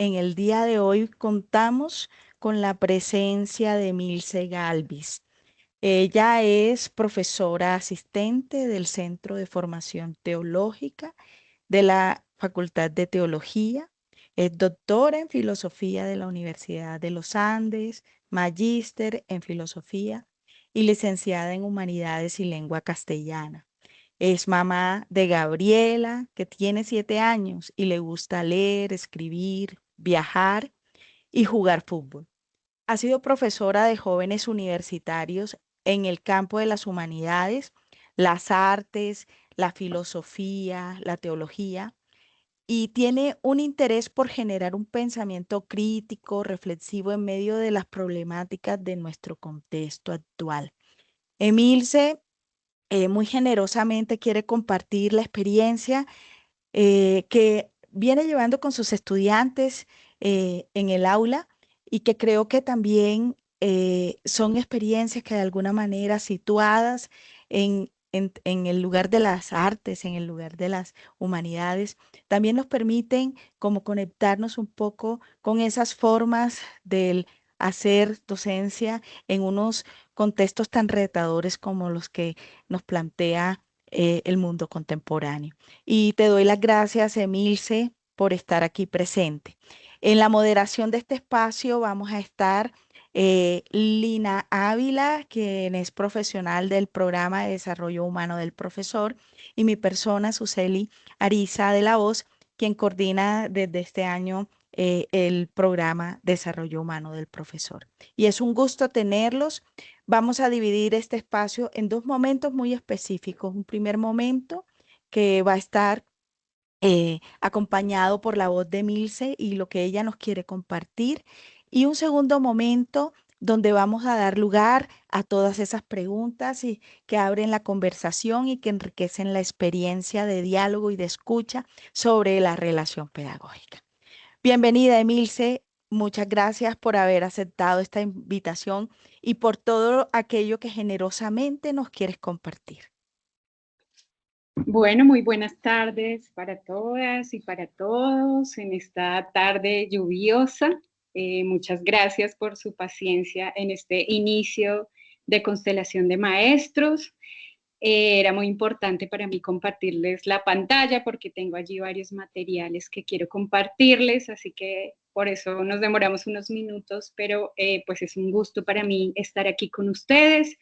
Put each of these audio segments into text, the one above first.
en el día de hoy contamos con la presencia de Milce Galvis. Ella es profesora asistente del Centro de Formación Teológica de la Facultad de Teología. Es doctora en filosofía de la Universidad de los Andes, magíster en filosofía y licenciada en humanidades y lengua castellana. Es mamá de Gabriela, que tiene 7 años y le gusta leer, escribir, viajar y jugar fútbol. Ha sido profesora de jóvenes universitarios en el campo de las humanidades, las artes, la filosofía, la teología, y tiene un interés por generar un pensamiento crítico, reflexivo en medio de las problemáticas de nuestro contexto actual. Emilce muy generosamente quiere compartir la experiencia que viene llevando con sus estudiantes en el aula y que creo que también son experiencias que de alguna manera situadas en el lugar de las artes, en el lugar de las humanidades, también nos permiten como conectarnos un poco con esas formas del hacer docencia en unos contextos tan retadores como los que nos plantea el mundo contemporáneo. Y te doy las gracias, Emilce, por estar aquí presente. En la moderación de este espacio vamos a estar Lina Ávila, quien es profesional del programa de desarrollo humano del profesor, y mi persona, Suseli Ariza de la Voz, quien coordina desde este año el programa Desarrollo Humano del Profesor. Y es un gusto tenerlos. Vamos a dividir este espacio en dos momentos muy específicos. Un primer momento que va a estar acompañado por la voz de Milce y lo que ella nos quiere compartir. Y un segundo momento donde vamos a dar lugar a todas esas preguntas y que abren la conversación y que enriquecen la experiencia de diálogo y de escucha sobre la relación pedagógica. Bienvenida, Emilce. Muchas gracias por haber aceptado esta invitación y por todo aquello que generosamente nos quieres compartir. Bueno, muy buenas tardes para todas y para todos en esta tarde lluviosa. Muchas gracias por su paciencia en este inicio de Constelación de Maestros. Era muy importante para mí compartirles la pantalla porque tengo allí varios materiales que quiero compartirles, así que por eso nos demoramos unos minutos, pero pues es un gusto para mí estar aquí con ustedes.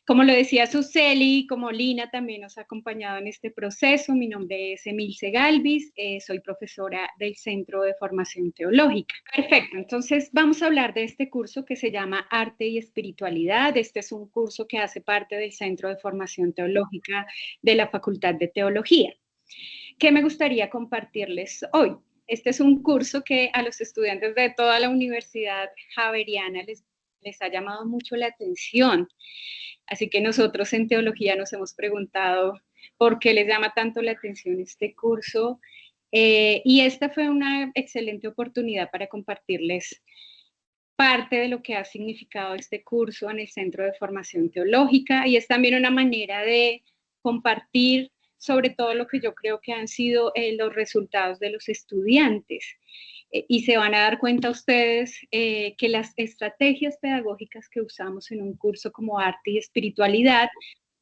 Como lo decía Suseli, como Lina también nos ha acompañado en este proceso, mi nombre es Emilce Galvis, soy profesora del Centro de Formación Teológica. Perfecto, entonces vamos a hablar de este curso que se llama Arte y Espiritualidad. Este es un curso que hace parte del Centro de Formación Teológica de la Facultad de Teología. ¿Qué me gustaría compartirles hoy? Este es un curso que a los estudiantes de toda la Universidad Javeriana les ha llamado mucho la atención. Así que nosotros en teología nos hemos preguntado por qué les llama tanto la atención este curso. Y esta fue una excelente oportunidad para compartirles parte de lo que ha significado este curso en el Centro de Formación Teológica y es también una manera de compartir sobre todo lo que yo creo que han sido los resultados de los estudiantes. Y se van a dar cuenta ustedes que las estrategias pedagógicas que usamos en un curso como arte y espiritualidad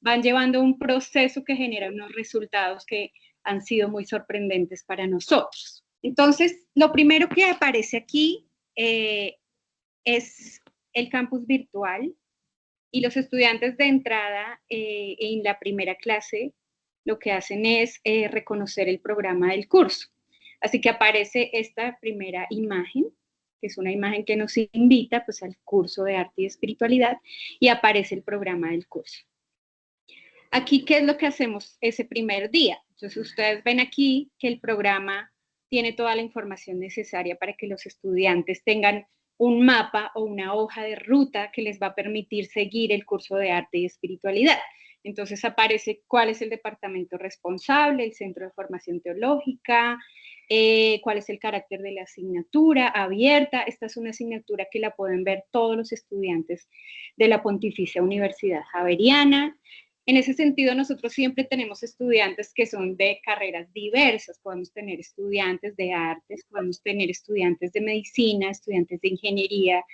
van llevando un proceso que genera unos resultados que han sido muy sorprendentes para nosotros. Entonces, lo primero que aparece aquí es el campus virtual y los estudiantes de entrada en la primera clase lo que hacen es reconocer el programa del curso. Así que aparece esta primera imagen, que es una imagen que nos invita pues, al curso de arte y espiritualidad, y aparece el programa del curso. Aquí, ¿qué es lo que hacemos ese primer día? Entonces, ustedes ven aquí que el programa tiene toda la información necesaria para que los estudiantes tengan un mapa o una hoja de ruta que les va a permitir seguir el curso de arte y espiritualidad. Entonces aparece cuál es el departamento responsable, el centro de formación teológica, cuál es el carácter de la asignatura abierta. Esta es una asignatura que la pueden ver todos los estudiantes de la Pontificia Universidad Javeriana. En ese sentido, nosotros siempre tenemos estudiantes que son de carreras diversas. Podemos tener estudiantes de artes, podemos tener estudiantes de medicina, estudiantes de ingeniería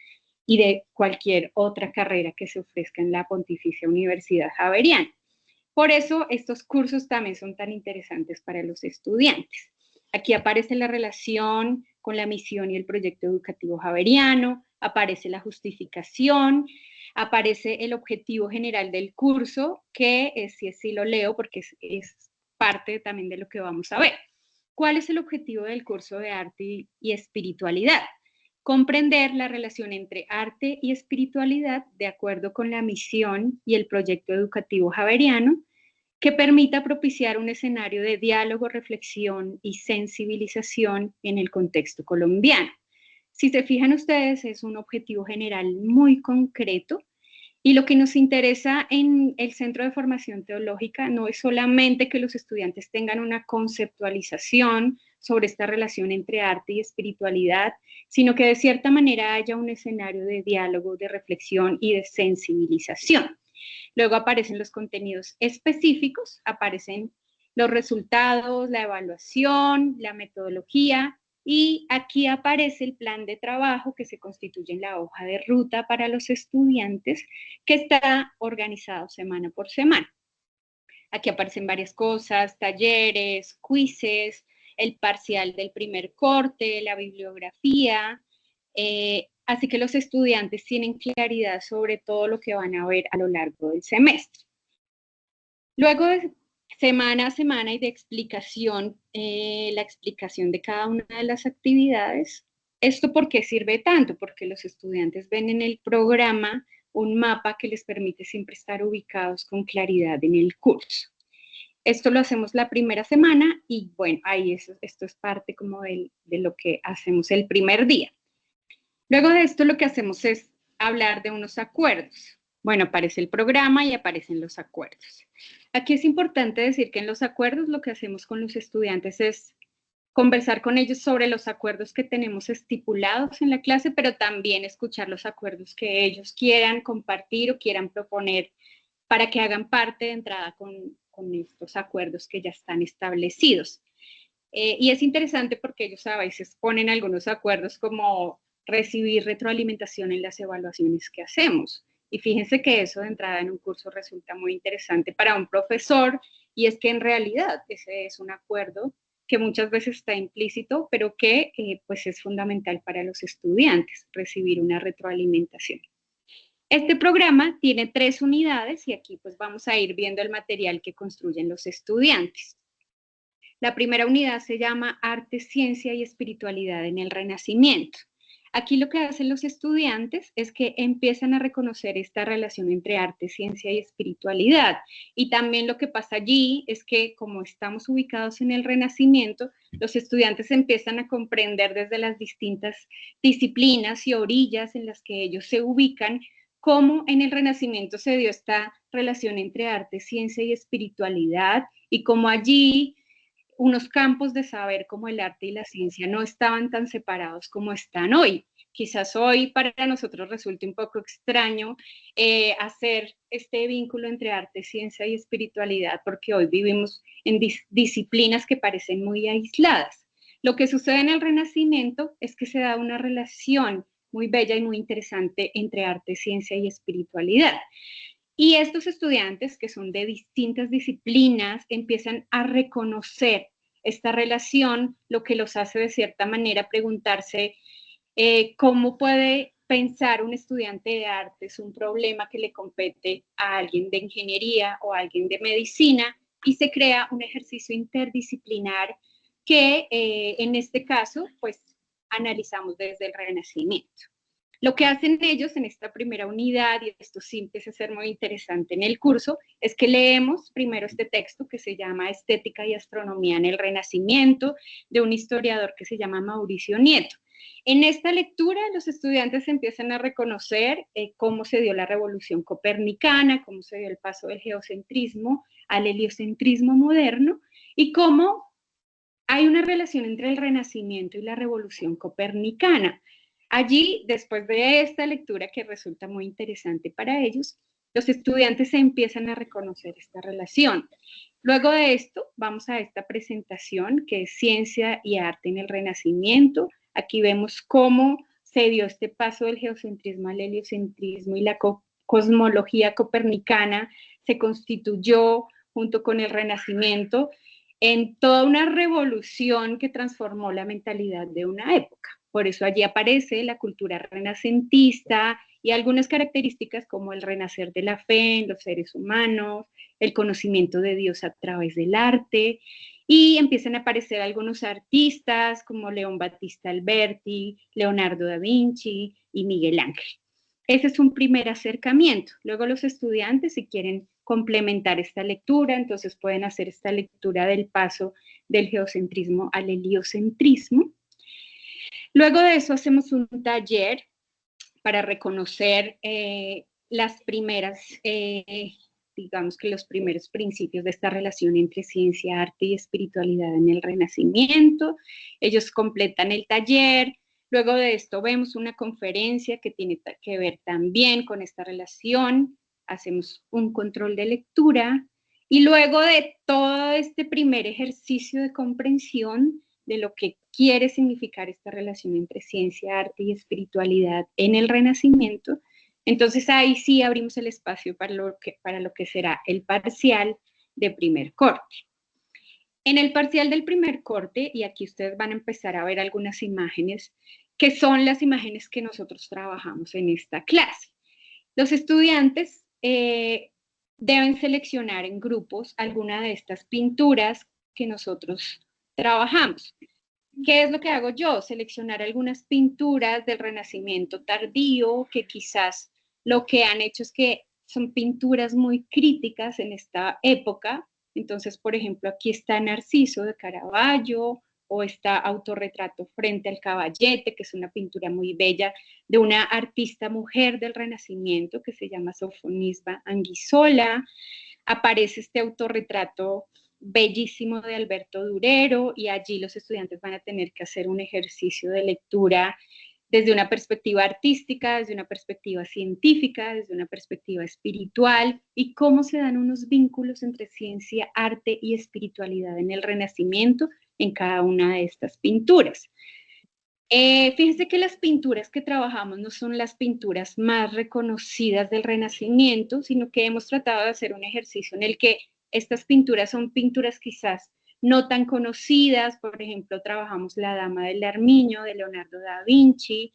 y de cualquier otra carrera que se ofrezca en la Pontificia Universidad Javeriana. Por eso estos cursos también son tan interesantes para los estudiantes. Aquí aparece la relación con la misión y el proyecto educativo javeriano, aparece la justificación, aparece el objetivo general del curso, que si sí lo leo porque es parte también de lo que vamos a ver. ¿Cuál es el objetivo del curso de arte y espiritualidad? Comprender la relación entre arte y espiritualidad de acuerdo con la misión y el proyecto educativo javeriano, que permita propiciar un escenario de diálogo, reflexión y sensibilización en el contexto colombiano. Si se fijan ustedes, es un objetivo general muy concreto y lo que nos interesa en el Centro de Formación Teológica no es solamente que los estudiantes tengan una conceptualización sobre esta relación entre arte y espiritualidad, sino que de cierta manera haya un escenario de diálogo, de reflexión y de sensibilización. Luego aparecen los contenidos específicos, aparecen los resultados, la evaluación, la metodología, y aquí aparece el plan de trabajo que se constituye en la hoja de ruta para los estudiantes, que está organizado semana por semana. Aquí aparecen varias cosas, talleres, quizzes, el parcial del primer corte, la bibliografía, así que los estudiantes tienen claridad sobre todo lo que van a ver a lo largo del semestre. Luego de semana a semana y de explicación, la explicación de cada una de las actividades. ¿Esto por qué sirve tanto? Porque los estudiantes ven en el programa un mapa que les permite siempre estar ubicados con claridad en el curso. Esto lo hacemos la primera semana y bueno, ahí esto es parte como de lo que hacemos el primer día. Luego de esto lo que hacemos es hablar de unos acuerdos. Bueno, aparece el programa y aparecen los acuerdos. Aquí es importante decir que en los acuerdos lo que hacemos con los estudiantes es conversar con ellos sobre los acuerdos que tenemos estipulados en la clase, pero también escuchar los acuerdos que ellos quieran compartir o quieran proponer para que hagan parte de entrada con estos acuerdos que ya están establecidos. Y es interesante porque ellos a veces ponen algunos acuerdos como recibir retroalimentación en las evaluaciones que hacemos. Y fíjense que eso de entrada en un curso resulta muy interesante para un profesor, y es que en realidad ese es un acuerdo que muchas veces está implícito, pero que pues es fundamental para los estudiantes recibir una retroalimentación. Este programa tiene 3 unidades y aquí pues vamos a ir viendo el material que construyen los estudiantes. La primera unidad se llama Arte, Ciencia y Espiritualidad en el Renacimiento. Aquí lo que hacen los estudiantes es que empiezan a reconocer esta relación entre arte, ciencia y espiritualidad. Y también lo que pasa allí es que como estamos ubicados en el Renacimiento, los estudiantes empiezan a comprender desde las distintas disciplinas y orillas en las que ellos se ubican, cómo en el Renacimiento se dio esta relación entre arte, ciencia y espiritualidad, y cómo allí unos campos de saber como el arte y la ciencia no estaban tan separados como están hoy. Quizás hoy para nosotros resulte un poco extraño hacer este vínculo entre arte, ciencia y espiritualidad, porque hoy vivimos en disciplinas que parecen muy aisladas. Lo que sucede en el Renacimiento es que se da una relación muy bella y muy interesante entre arte, ciencia y espiritualidad. Y estos estudiantes, que son de distintas disciplinas, empiezan a reconocer esta relación, lo que los hace de cierta manera preguntarse cómo puede pensar un estudiante de artes un problema que le compete a alguien de ingeniería o a alguien de medicina, y se crea un ejercicio interdisciplinar que en este caso pues analizamos desde el Renacimiento. Lo que hacen ellos en esta primera unidad, y esto sí empieza a ser muy interesante en el curso, es que leemos primero este texto que se llama Estética y Astronomía en el Renacimiento, de un historiador que se llama Mauricio Nieto. En esta lectura los estudiantes empiezan a reconocer cómo se dio la revolución copernicana, cómo se dio el paso del geocentrismo al heliocentrismo moderno, y cómo hay una relación entre el Renacimiento y la revolución copernicana. Allí, después de esta lectura que resulta muy interesante para ellos, Los estudiantes empiezan a reconocer esta relación. Luego de esto, vamos a esta presentación que es Ciencia y Arte en el Renacimiento. Aquí vemos cómo se dio este paso del geocentrismo al heliocentrismo y la cosmología copernicana se constituyó junto con el Renacimiento en toda una revolución que transformó la mentalidad de una época. Por eso allí aparece la cultura renacentista y algunas características como el renacer de la fe en los seres humanos, el conocimiento de Dios a través del arte, y empiezan a aparecer algunos artistas como León Battista Alberti, Leonardo da Vinci y Miguel Ángel. Ese es un primer acercamiento. Luego los estudiantes, si quieren complementar esta lectura, entonces pueden hacer esta lectura del paso del geocentrismo al heliocentrismo. Luego de eso hacemos un taller para reconocer las primeras, digamos que los primeros principios de esta relación entre ciencia, arte y espiritualidad en el Renacimiento. Ellos completan el taller. Luego de esto vemos una conferencia que tiene que ver también con esta relación. Hacemos un control de lectura. Y luego de todo este primer ejercicio de comprensión de lo que quiere significar esta relación entre ciencia, arte y espiritualidad en el Renacimiento, entonces ahí sí abrimos el espacio para lo que será el parcial de primer corte. En el parcial del primer corte, y aquí ustedes van a empezar a ver algunas imágenes, que son las imágenes que nosotros trabajamos en esta clase. Los estudiantes deben seleccionar en grupos alguna de estas pinturas que nosotros trabajamos. ¿Qué es lo que hago yo? Seleccionar algunas pinturas del Renacimiento tardío que quizás lo que han hecho es que son pinturas muy críticas en esta época. Entonces, por ejemplo, aquí está Narciso de Caravaggio o está Autorretrato frente al caballete, que es una pintura muy bella de una artista mujer del Renacimiento que se llama Sofonisba Anguissola. Aparece este autorretrato bellísimo de Alberto Durero y allí los estudiantes van a tener que hacer un ejercicio de lectura desde una perspectiva artística, desde una perspectiva científica, desde una perspectiva espiritual y cómo se dan unos vínculos entre ciencia, arte y espiritualidad en el Renacimiento en cada una de estas pinturas. Fíjense que las pinturas que trabajamos no son las pinturas más reconocidas del Renacimiento, sino que hemos tratado de hacer un ejercicio en el que estas pinturas son pinturas quizás no tan conocidas. Por ejemplo, trabajamos La Dama del Armiño de Leonardo da Vinci,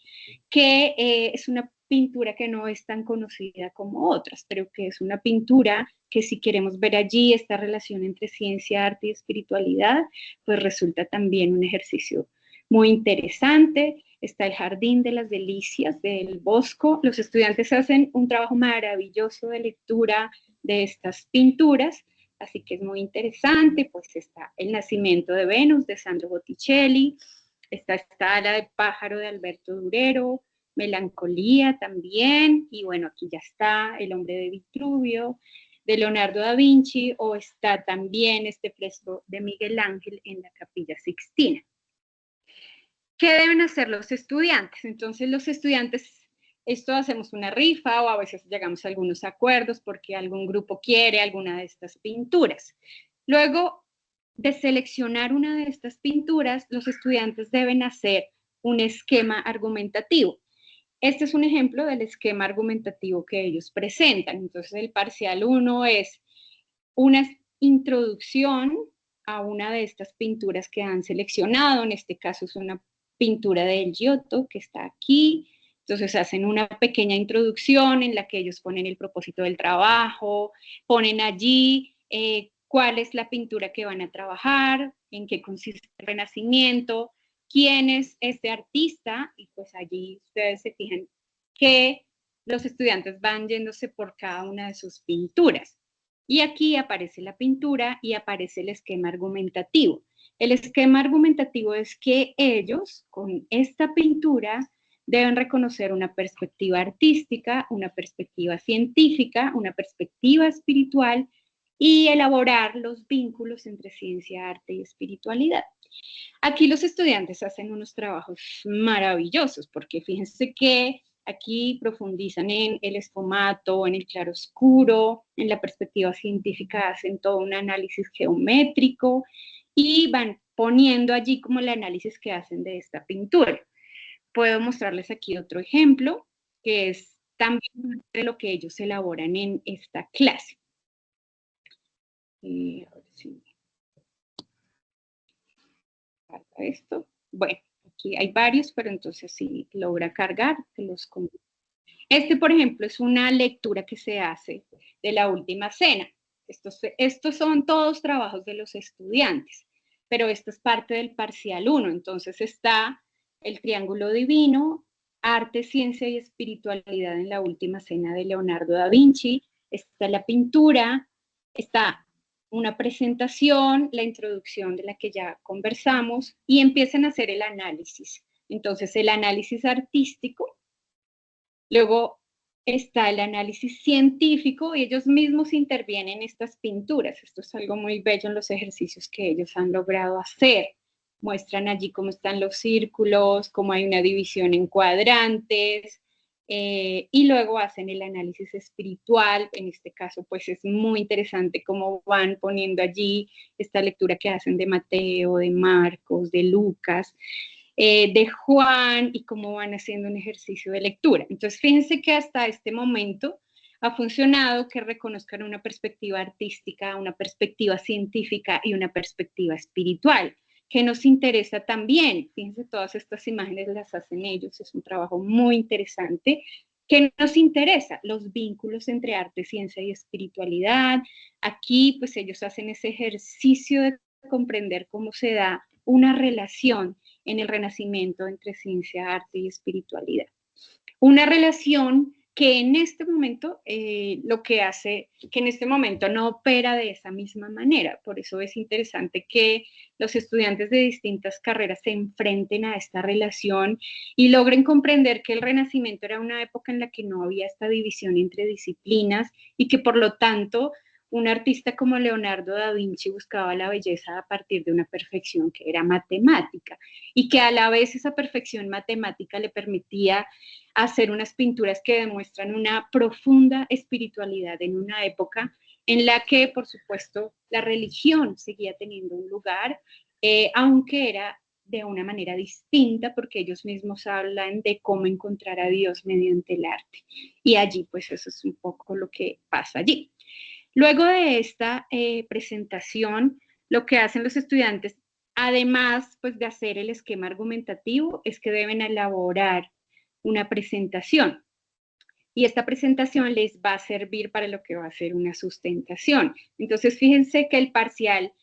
que es una pintura que no es tan conocida como otras, pero que es una pintura que si queremos ver allí esta relación entre ciencia, arte y espiritualidad, pues resulta también un ejercicio muy interesante. Está el Jardín de las Delicias del Bosco. Los estudiantes hacen un trabajo maravilloso de lectura de estas pinturas, así que es muy interesante. Pues está El Nacimiento de Venus de Sandro Botticelli, está esta Ala de Pájaro de Alberto Durero, Melancolía también, y bueno, aquí ya está El Hombre de Vitruvio de Leonardo da Vinci, o está también este fresco de Miguel Ángel en la Capilla Sixtina. ¿Qué deben hacer los estudiantes? Entonces los estudiantes, esto hacemos una rifa o a veces llegamos a algunos acuerdos porque algún grupo quiere alguna de estas pinturas. Luego de seleccionar una de estas pinturas, los estudiantes deben hacer un esquema argumentativo. Este es un ejemplo del esquema argumentativo que ellos presentan. Entonces el parcial 1 es una introducción a una de estas pinturas que han seleccionado. En este caso es una pintura del Giotto que está aquí. Entonces hacen una pequeña introducción en la que ellos ponen el propósito del trabajo, ponen allí cuál es la pintura que van a trabajar, en qué consiste el Renacimiento, quién es este artista, y pues allí ustedes se fijan que los estudiantes van yéndose por cada una de sus pinturas. Y aquí aparece la pintura y aparece el esquema argumentativo. El esquema argumentativo es que ellos, con esta pintura, deben reconocer una perspectiva artística, una perspectiva científica, una perspectiva espiritual y elaborar los vínculos entre ciencia, arte y espiritualidad. Aquí los estudiantes hacen unos trabajos maravillosos porque fíjense que Aquí profundizan en el esfumato, en el claroscuro, en la perspectiva científica hacen todo un análisis geométrico y van poniendo allí como el análisis que hacen de esta pintura. Puedo mostrarles aquí otro ejemplo, que es también de lo que ellos elaboran en esta clase. A ver si carga esto. Bueno, aquí hay varios, pero entonces si logra cargar, se los comento. Este, por ejemplo, es una lectura que se hace de la última cena. Estos son todos trabajos de los estudiantes, pero esto es parte del parcial 1. Entonces está el triángulo divino, arte, ciencia y espiritualidad en la última cena de Leonardo da Vinci. Está la pintura, está una presentación, la introducción de la que ya conversamos, y empiezan a hacer el análisis. Entonces, el análisis artístico. Luego está el análisis científico y ellos mismos intervienen en estas pinturas. Esto es algo muy bello en los ejercicios que ellos han logrado hacer. Muestran allí cómo están los círculos, cómo hay una división en cuadrantes, y luego hacen el análisis espiritual. En este caso, pues es muy interesante cómo van poniendo allí esta lectura que hacen de Mateo, de Marcos, de Lucas, de Juan, y cómo van haciendo un ejercicio de lectura. Entonces, fíjense que hasta este momento ha funcionado que reconozcan una perspectiva artística, una perspectiva científica y una perspectiva espiritual, que nos interesa también. Fíjense, todas estas imágenes las hacen ellos, es un trabajo muy interesante. ¿Qué nos interesa? Los vínculos entre arte, ciencia y espiritualidad. Aquí, pues ellos hacen ese ejercicio de comprender cómo se da una relación en el Renacimiento entre ciencia, arte y espiritualidad. Una relación que en este momento lo que hace, que en este momento no opera de esa misma manera. Por eso es interesante que los estudiantes de distintas carreras se enfrenten a esta relación y logren comprender que el Renacimiento era una época en la que no había esta división entre disciplinas y que por lo tanto un artista como Leonardo da Vinci buscaba la belleza a partir de una perfección que era matemática y que a la vez esa perfección matemática le permitía hacer unas pinturas que demuestran una profunda espiritualidad en una época en la que, por supuesto, la religión seguía teniendo un lugar, aunque era de una manera distinta, porque ellos mismos hablan de cómo encontrar a Dios mediante el arte. Y allí, pues eso es un poco lo que pasa allí. Luego de esta presentación, lo que hacen los estudiantes, además pues, de hacer el esquema argumentativo, es que deben elaborar una presentación. Y esta presentación les va a servir para lo que va a ser una sustentación. Entonces, fíjense que el parcial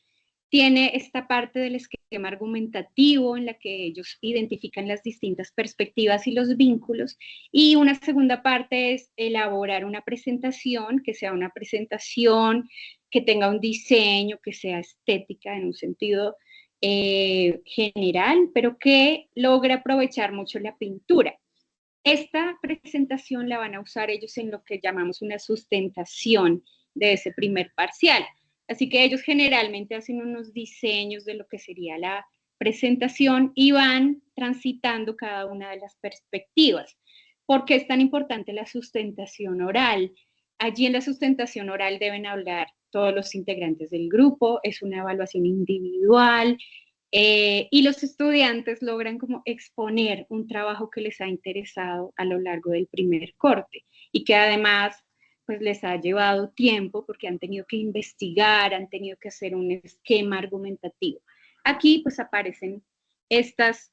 tiene esta parte del esquema argumentativo en la que ellos identifican las distintas perspectivas y los vínculos, y una segunda parte es elaborar una presentación que sea una presentación que tenga un diseño, que sea estética en un sentido general, pero que logre aprovechar mucho la pintura. Esta presentación la van a usar ellos en lo que llamamos una sustentación de ese primer parcial. Así que ellos generalmente hacen unos diseños de lo que sería la presentación y van transitando cada una de las perspectivas. ¿Por qué es tan importante la sustentación oral? Allí en la sustentación oral deben hablar todos los integrantes del grupo, es una evaluación individual, y los estudiantes logran como exponer un trabajo que les ha interesado a lo largo del primer corte y que además pues les ha llevado tiempo porque han tenido que investigar, han tenido que hacer un esquema argumentativo. Aquí pues aparecen estas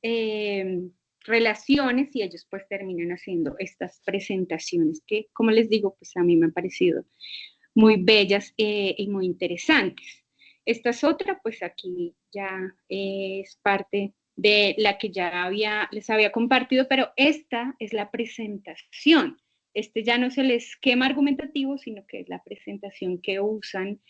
relaciones y ellos pues terminan haciendo estas presentaciones que, como les digo, pues a mí me han parecido muy bellas y muy interesantes. Esta es otra, pues aquí ya es parte de la que ya les había compartido, pero esta es la presentación. Este ya no es el esquema argumentativo, sino que es la presentación que usan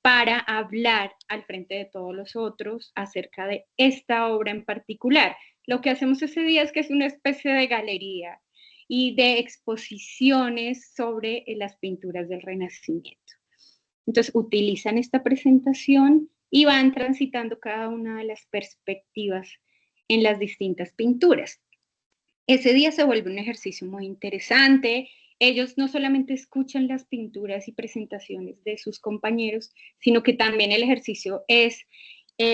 para hablar al frente de todos los otros acerca de esta obra en particular. Lo que hacemos ese día es que es una especie de galería y de exposiciones sobre las pinturas del Renacimiento. Entonces, utilizan esta presentación y van transitando cada una de las perspectivas en las distintas pinturas. Ese día se vuelve un ejercicio muy interesante. Ellos no solamente escuchan las pinturas y presentaciones de sus compañeros, sino que también el ejercicio es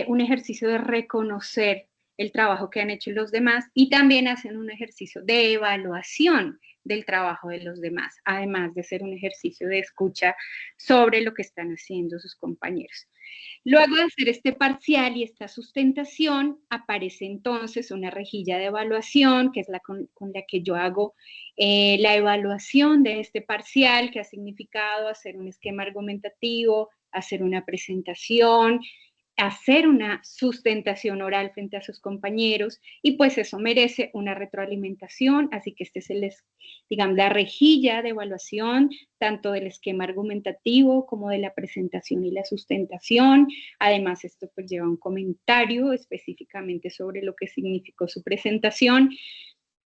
un ejercicio de reconocer el trabajo que han hecho los demás y también hacen un ejercicio de evaluación del trabajo de los demás, además de ser un ejercicio de escucha sobre lo que están haciendo sus compañeros. Luego de hacer este parcial y esta sustentación, aparece entonces una rejilla de evaluación, que es la con la que yo hago la evaluación de este parcial, que ha significado hacer un esquema argumentativo, hacer una presentación, hacer una sustentación oral frente a sus compañeros y pues eso merece una retroalimentación, así que este es digamos, la rejilla de evaluación tanto del esquema argumentativo como de la presentación y la sustentación. Además, esto pues lleva un comentario específicamente sobre lo que significó su presentación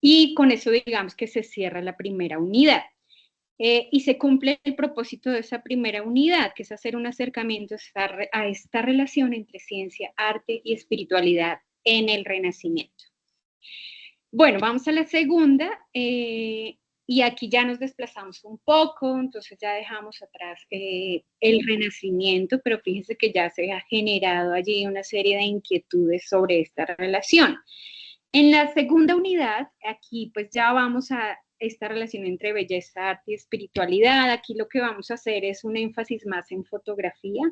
y con eso digamos que se cierra la primera unidad. Y se cumple el propósito de esa primera unidad, que es hacer un acercamiento a esta relación entre ciencia, arte y espiritualidad en el Renacimiento. Bueno, vamos a la segunda, y aquí ya nos desplazamos un poco, entonces ya dejamos atrás el Renacimiento, pero fíjense que ya se ha generado allí una serie de inquietudes sobre esta relación. En la segunda unidad, aquí pues ya vamos a esta relación entre belleza, arte y espiritualidad. Aquí lo que vamos a hacer es un énfasis más en fotografía.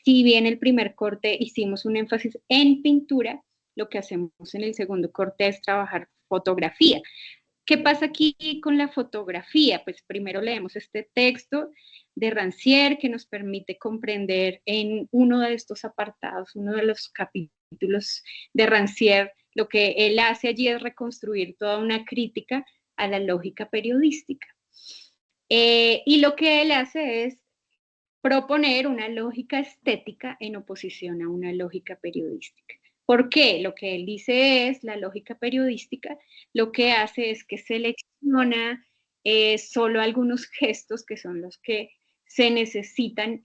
Si bien el primer corte hicimos un énfasis en pintura, lo que hacemos en el segundo corte es trabajar fotografía. ¿Qué pasa aquí con la fotografía? Pues primero leemos este texto de Rancière que nos permite comprender en uno de estos apartados, uno de los capítulos de Rancière, lo que él hace allí es reconstruir toda una crítica a la lógica periodística. Y lo que él hace es proponer una lógica estética en oposición a una lógica periodística. ¿Por qué? Lo que él dice es, la lógica periodística lo que hace es que selecciona solo algunos gestos que son los que se necesitan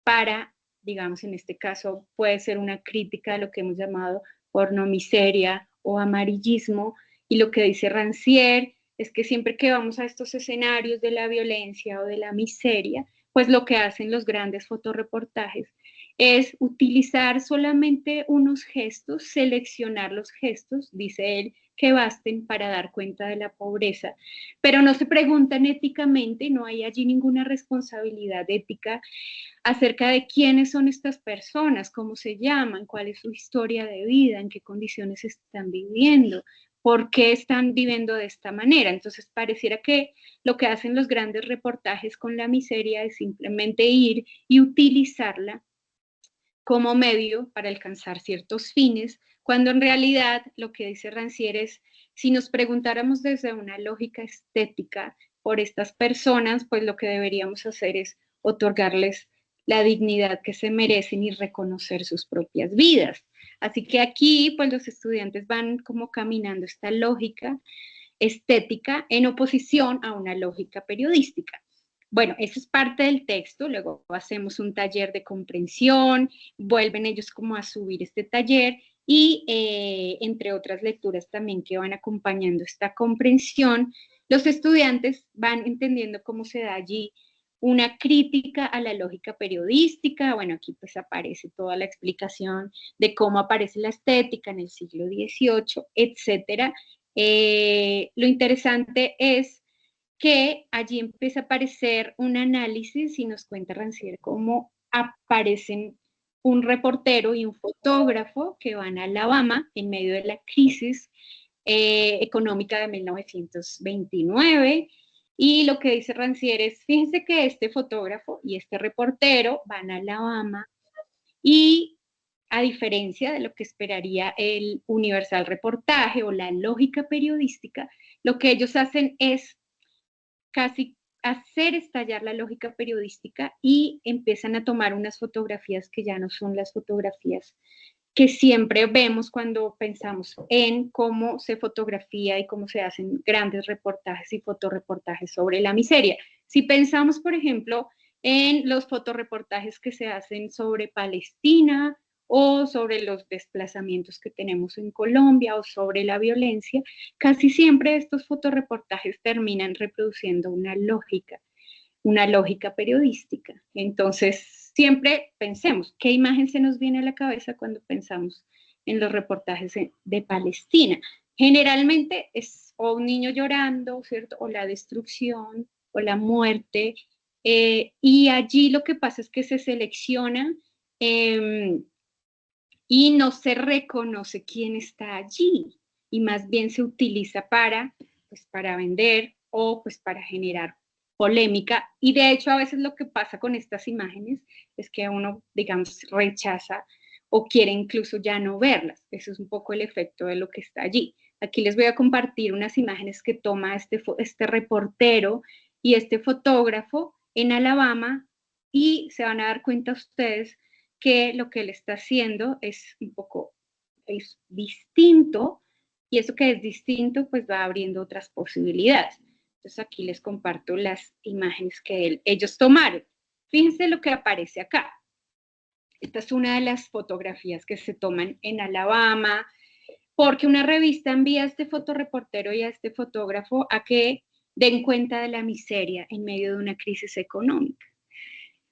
para, digamos, en este caso puede ser una crítica a lo que hemos llamado pornomiseria o amarillismo, y lo que dice Rancière es que siempre que vamos a estos escenarios de la violencia o de la miseria, pues lo que hacen los grandes fotoreportajes es utilizar solamente unos gestos, seleccionar los gestos, dice él, que basten para dar cuenta de la pobreza, pero no se preguntan éticamente, no hay allí ninguna responsabilidad ética acerca de quiénes son estas personas, cómo se llaman, cuál es su historia de vida, en qué condiciones están viviendo, por qué están viviendo de esta manera. Entonces pareciera que lo que hacen los grandes reportajes con la miseria es simplemente ir y utilizarla como medio para alcanzar ciertos fines, cuando en realidad lo que dice Rancière es, si nos preguntáramos desde una lógica estética por estas personas, pues lo que deberíamos hacer es otorgarles la dignidad que se merecen y reconocer sus propias vidas. Así que aquí, pues los estudiantes van como caminando esta lógica estética en oposición a una lógica periodística. Bueno, eso es parte del texto, luego hacemos un taller de comprensión, vuelven ellos como a subir este taller y entre otras lecturas también que van acompañando esta comprensión, los estudiantes van entendiendo cómo se da allí una crítica a la lógica periodística. Bueno, aquí pues aparece toda la explicación de cómo aparece la estética en el siglo XVIII, etcétera. Lo interesante es que allí empieza a aparecer un análisis y nos cuenta Rancière cómo aparecen un reportero y un fotógrafo que van a Alabama en medio de la crisis económica de 1929. Y lo que dice Rancière es, fíjense que este fotógrafo y este reportero van a Alabama y a diferencia de lo que esperaría el universal reportaje o la lógica periodística, lo que ellos hacen es casi hacer estallar la lógica periodística y empiezan a tomar unas fotografías que ya no son las fotografías que siempre vemos cuando pensamos en cómo se fotografía y cómo se hacen grandes reportajes y fotoreportajes sobre la miseria. Si pensamos, por ejemplo, en los fotoreportajes que se hacen sobre Palestina o sobre los desplazamientos que tenemos en Colombia o sobre la violencia, casi siempre estos fotoreportajes terminan reproduciendo una lógica periodística. Entonces, siempre pensemos, ¿qué imagen se nos viene a la cabeza cuando pensamos en los reportajes de Palestina? Generalmente es o un niño llorando, ¿cierto? O la destrucción, o la muerte, y allí lo que pasa es que se selecciona y no se reconoce quién está allí, y más bien se utiliza pues, para vender o pues, para generar polémica. Y de hecho a veces lo que pasa con estas imágenes es que uno, digamos, rechaza o quiere incluso ya no verlas. Eso es un poco el efecto de lo que está allí. Aquí les voy a compartir unas imágenes que toma este reportero y este fotógrafo en Alabama, y se van a dar cuenta ustedes que lo que él está haciendo es un poco distinto, y eso que es distinto pues va abriendo otras posibilidades. Entonces aquí les comparto las imágenes que ellos tomaron. Fíjense lo que aparece acá. Esta es una de las fotografías que se toman en Alabama, porque una revista envía a este fotoreportero y a este fotógrafo a que den cuenta de la miseria en medio de una crisis económica.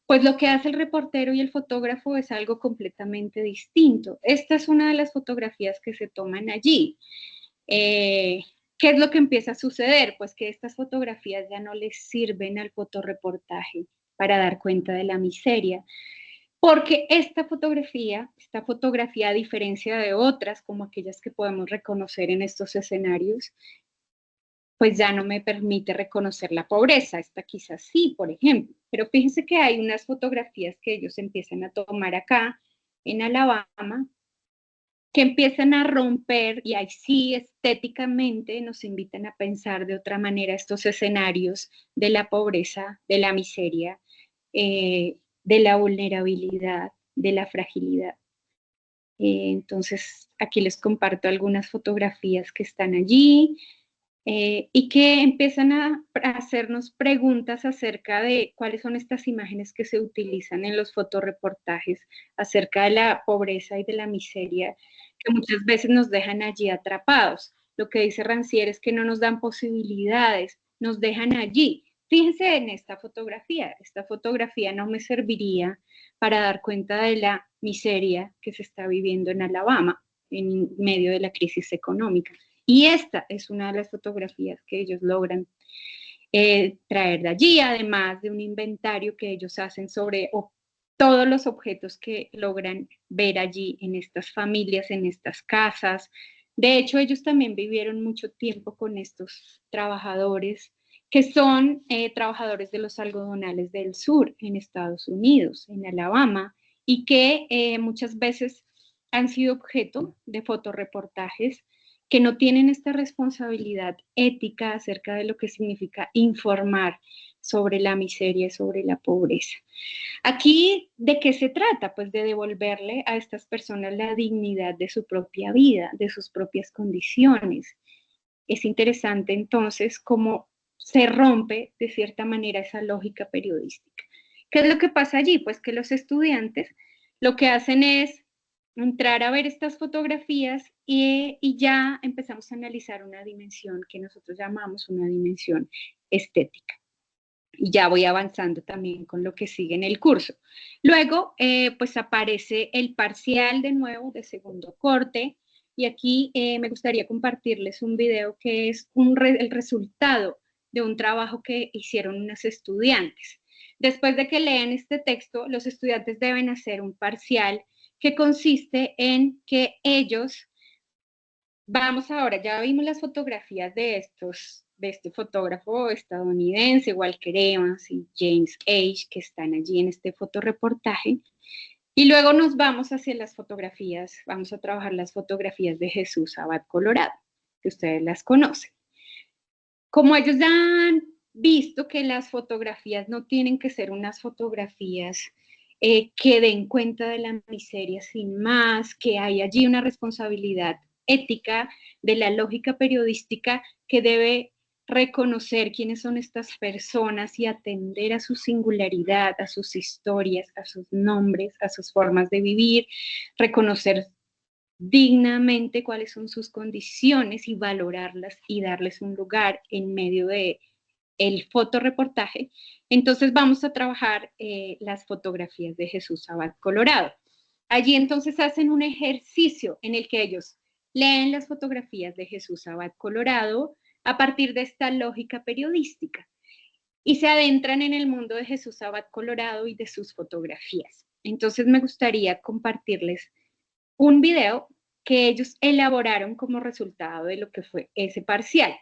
Pues lo que hace el reportero y el fotógrafo es algo completamente distinto. Esta es una de las fotografías que se toman allí. ¿Qué es lo que empieza a suceder? Pues que estas fotografías ya no les sirven al fotoreportaje para dar cuenta de la miseria, porque esta fotografía, a diferencia de otras, como aquellas que podemos reconocer en estos escenarios, pues ya no me permite reconocer la pobreza. Esta quizás sí, por ejemplo. Pero fíjense que hay unas fotografías que ellos empiezan a tomar acá en Alabama, que empiezan a romper, y ahí sí estéticamente nos invitan a pensar de otra manera estos escenarios de la pobreza, de la miseria, de la vulnerabilidad, de la fragilidad. Entonces, aquí les comparto algunas fotografías que están allí. Y que empiezan a hacernos preguntas acerca de cuáles son estas imágenes que se utilizan en los fotoreportajes acerca de la pobreza y de la miseria, que muchas veces nos dejan allí atrapados. Lo que dice Rancière es que no nos dan posibilidades, nos dejan allí. Fíjense en esta fotografía no me serviría para dar cuenta de la miseria que se está viviendo en Alabama en medio de la crisis económica. Y esta es una de las fotografías que ellos logran traer de allí, además de un inventario que ellos hacen sobre todos los objetos que logran ver allí en estas familias, en estas casas. De hecho, ellos también vivieron mucho tiempo con estos trabajadores que son trabajadores de los algodonales del sur en Estados Unidos, en Alabama, y que muchas veces han sido objeto de fotoreportajes que no tienen esta responsabilidad ética acerca de lo que significa informar sobre la miseria y sobre la pobreza. Aquí, ¿de qué se trata? Pues de devolverle a estas personas la dignidad de su propia vida, de sus propias condiciones. Es interesante entonces cómo se rompe de cierta manera esa lógica periodística. ¿Qué es lo que pasa allí? Pues que los estudiantes lo que hacen es entrar a ver estas fotografías y ya empezamos a analizar una dimensión que nosotros llamamos una dimensión estética. Y ya voy avanzando también con lo que sigue en el curso. Luego, pues aparece el parcial de nuevo de segundo corte, y aquí me gustaría compartirles un video que es el resultado de un trabajo que hicieron unos estudiantes. Después de que lean este texto, los estudiantes deben hacer un parcial que consiste en que ellos, vamos ahora, ya vimos las fotografías de este fotógrafo estadounidense, Walker Evans y James Age, que están allí en este fotoreportaje. Y luego nos vamos hacia las fotografías, vamos a trabajar las fotografías de Jesús Abad Colorado, que ustedes las conocen. Como ellos ya han visto que las fotografías no tienen que ser unas fotografías que den cuenta de la miseria sin más, que hay allí una responsabilidad ética de la lógica periodística que debe reconocer quiénes son estas personas y atender a su singularidad, a sus historias, a sus nombres, a sus formas de vivir, reconocer dignamente cuáles son sus condiciones y valorarlas y darles un lugar en medio de el fotoreportaje. Entonces vamos a trabajar las fotografías de Jesús Abad Colorado. Allí entonces hacen un ejercicio en el que ellos leen las fotografías de Jesús Abad Colorado a partir de esta lógica periodística y se adentran en el mundo de Jesús Abad Colorado y de sus fotografías. Entonces me gustaría compartirles un video que ellos elaboraron como resultado de lo que fue ese parcial.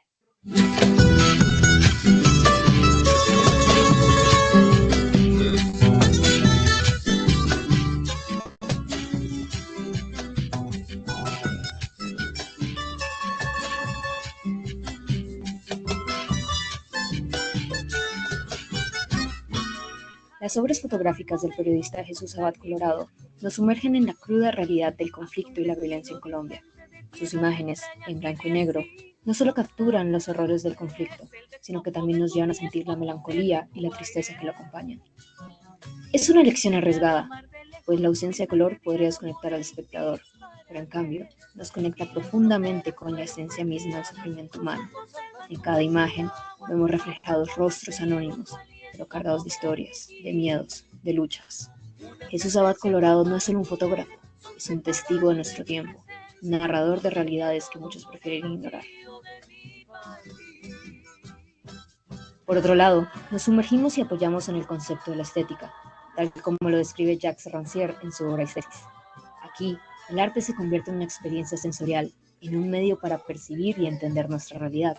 Las obras fotográficas del periodista Jesús Abad Colorado nos sumergen en la cruda realidad del conflicto y la violencia en Colombia. Sus imágenes, en blanco y negro, no solo capturan los horrores del conflicto, sino que también nos llevan a sentir la melancolía y la tristeza que lo acompañan. Es una elección arriesgada, pues la ausencia de color podría desconectar al espectador, pero en cambio nos conecta profundamente con la esencia misma del sufrimiento humano. En cada imagen vemos reflejados rostros anónimos, pero cargados de historias, de miedos, de luchas. Jesús Abad Colorado no es solo un fotógrafo, es un testigo de nuestro tiempo, un narrador de realidades que muchos prefieren ignorar. Por otro lado, nos sumergimos y apoyamos en el concepto de la estética, tal como lo describe Jacques Rancière en su obra Estética. Aquí, el arte se convierte en una experiencia sensorial, en un medio para percibir y entender nuestra realidad.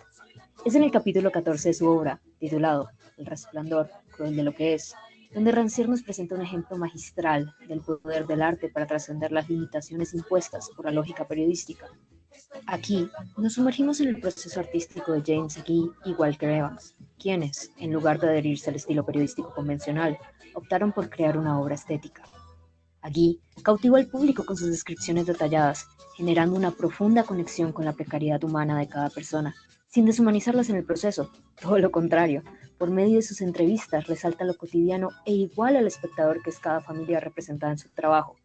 Es en el capítulo 14 de su obra, titulado El resplandor, cruel de lo que es, donde Rancière nos presenta un ejemplo magistral del poder del arte para trascender las limitaciones impuestas por la lógica periodística. Aquí nos sumergimos en el proceso artístico de James Agee y Walker Evans, quienes, en lugar de adherirse al estilo periodístico convencional, optaron por crear una obra estética. Agee cautivó al público con sus descripciones detalladas, generando una profunda conexión con la precariedad humana de cada persona, sin deshumanizarlas en el proceso, todo lo contrario. Por medio de sus entrevistas resalta lo cotidiano e igual al espectador que es cada familia representada en su trabajo,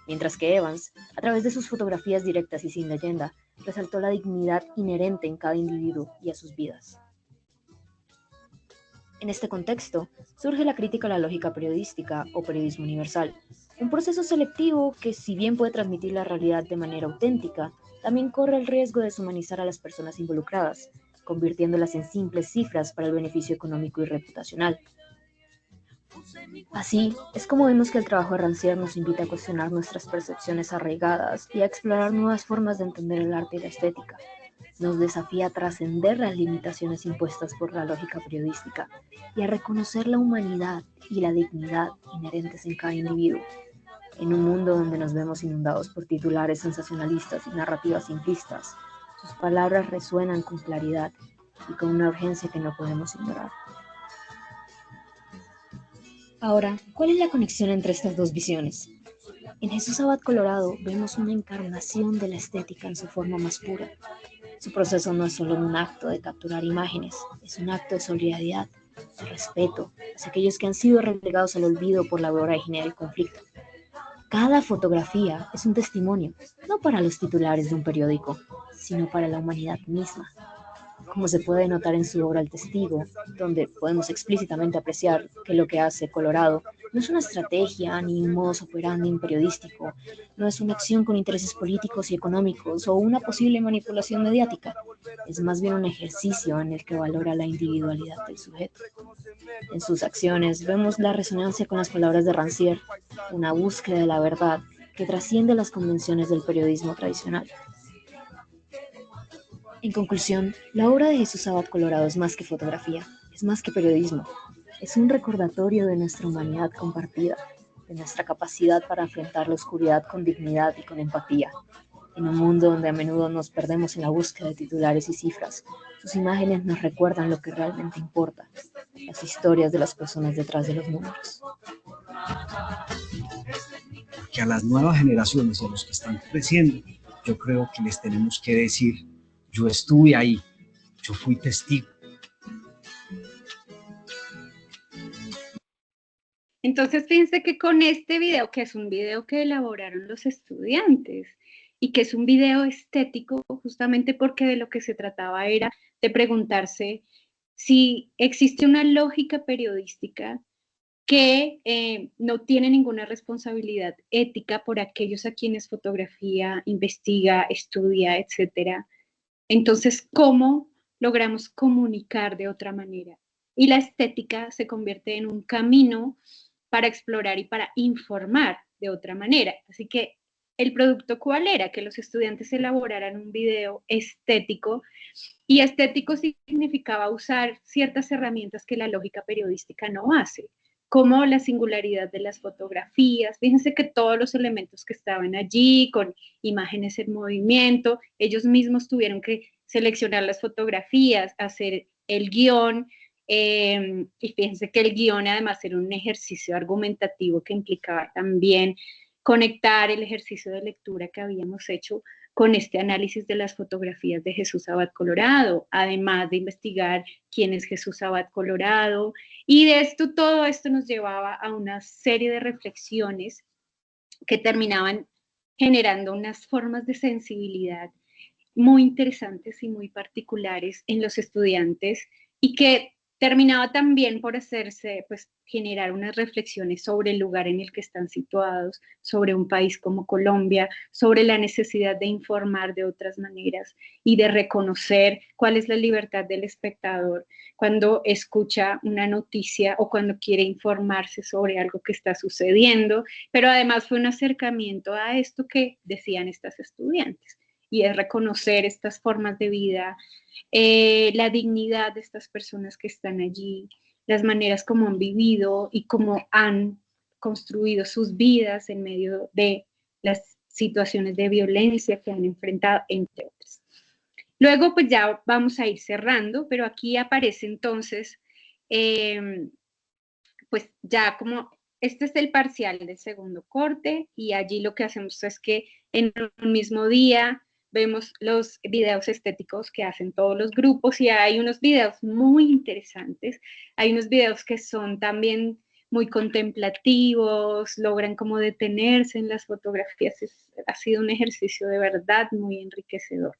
mientras que Evans, a través de sus fotografías directas y sin leyenda, resaltó la dignidad inherente en cada individuo y a sus vidas. En este contexto, surge la crítica a la lógica periodística o periodismo universal, un proceso selectivo que, si bien puede transmitir la realidad de manera auténtica, también corre el riesgo de deshumanizar a las personas involucradas, convirtiéndolas en simples cifras para el beneficio económico y reputacional. Así, es como vemos que el trabajo de Rancière nos invita a cuestionar nuestras percepciones arraigadas y a explorar nuevas formas de entender el arte y la estética. Nos desafía a trascender las limitaciones impuestas por la lógica periodística y a reconocer la humanidad y la dignidad inherentes en cada individuo. En un mundo donde nos vemos inundados por titulares sensacionalistas y narrativas simplistas, sus palabras resuenan con claridad y con una urgencia que no podemos ignorar. Ahora, ¿cuál es la conexión entre estas dos visiones? En Jesús Abad Colorado vemos una encarnación de la estética en su forma más pura. Su proceso no es solo un acto de capturar imágenes, es un acto de solidaridad, de respeto hacia aquellos que han sido relegados al olvido por la vorágine del conflicto. Cada fotografía es un testimonio, no para los titulares de un periódico, sino para la humanidad misma. Como se puede notar en su obra El Testigo, donde podemos explícitamente apreciar que lo que hace Colorado no es una estrategia ni un modus operandi periodístico, no es una acción con intereses políticos y económicos o una posible manipulación mediática, es más bien un ejercicio en el que valora la individualidad del sujeto. En sus acciones vemos la resonancia con las palabras de Rancière, una búsqueda de la verdad que trasciende las convenciones del periodismo tradicional. En conclusión, la obra de Jesús Abad Colorado es más que fotografía, es más que periodismo, es un recordatorio de nuestra humanidad compartida, de nuestra capacidad para enfrentar la oscuridad con dignidad y con empatía. En un mundo donde a menudo nos perdemos en la búsqueda de titulares y cifras, sus imágenes nos recuerdan lo que realmente importa, las historias de las personas detrás de los números. Que a las nuevas generaciones y a los que están creciendo, yo creo que les tenemos que decir: yo estuve ahí, yo fui testigo, Entonces, fíjense que con este video, que es un video que elaboraron los estudiantes y que es un video estético, justamente porque de lo que se trataba era de preguntarse si existe una lógica periodística que no tiene ninguna responsabilidad ética por aquellos a quienes fotografía, investiga, estudia, etcétera. Entonces, ¿cómo logramos comunicar de otra manera? Y la estética se convierte en un camino para explorar y para informar de otra manera. Así que el producto, ¿cuál era? Que los estudiantes elaboraran un video estético, y estético significaba usar ciertas herramientas que la lógica periodística no hace, como la singularidad de las fotografías. Fíjense que todos los elementos que estaban allí, con imágenes en movimiento, ellos mismos tuvieron que seleccionar las fotografías, hacer el guión, y fíjense que el guión además era un ejercicio argumentativo que implicaba también conectar el ejercicio de lectura que habíamos hecho con este análisis de las fotografías de Jesús Abad Colorado, además de investigar quién es Jesús Abad Colorado. Y de esto, todo esto nos llevaba a una serie de reflexiones que terminaban generando unas formas de sensibilidad muy interesantes y muy particulares en los estudiantes, y que terminaba también por hacerse, pues, generar unas reflexiones sobre el lugar en el que están situados, sobre un país como Colombia, sobre la necesidad de informar de otras maneras y de reconocer cuál es la libertad del espectador cuando escucha una noticia o cuando quiere informarse sobre algo que está sucediendo. Pero además fue un acercamiento a esto que decían estas estudiantes, y es reconocer estas formas de vida, la dignidad de estas personas que están allí, las maneras como han vivido y cómo han construido sus vidas en medio de las situaciones de violencia que han enfrentado, entre otras. Luego, pues ya vamos a ir cerrando, pero aquí aparece entonces, pues ya como este es el parcial del segundo corte, y allí lo que hacemos es que en un mismo día vemos los videos estéticos que hacen todos los grupos, y hay unos videos muy interesantes, hay unos videos que son también muy contemplativos, logran como detenerse en las fotografías, ha sido un ejercicio de verdad muy enriquecedor.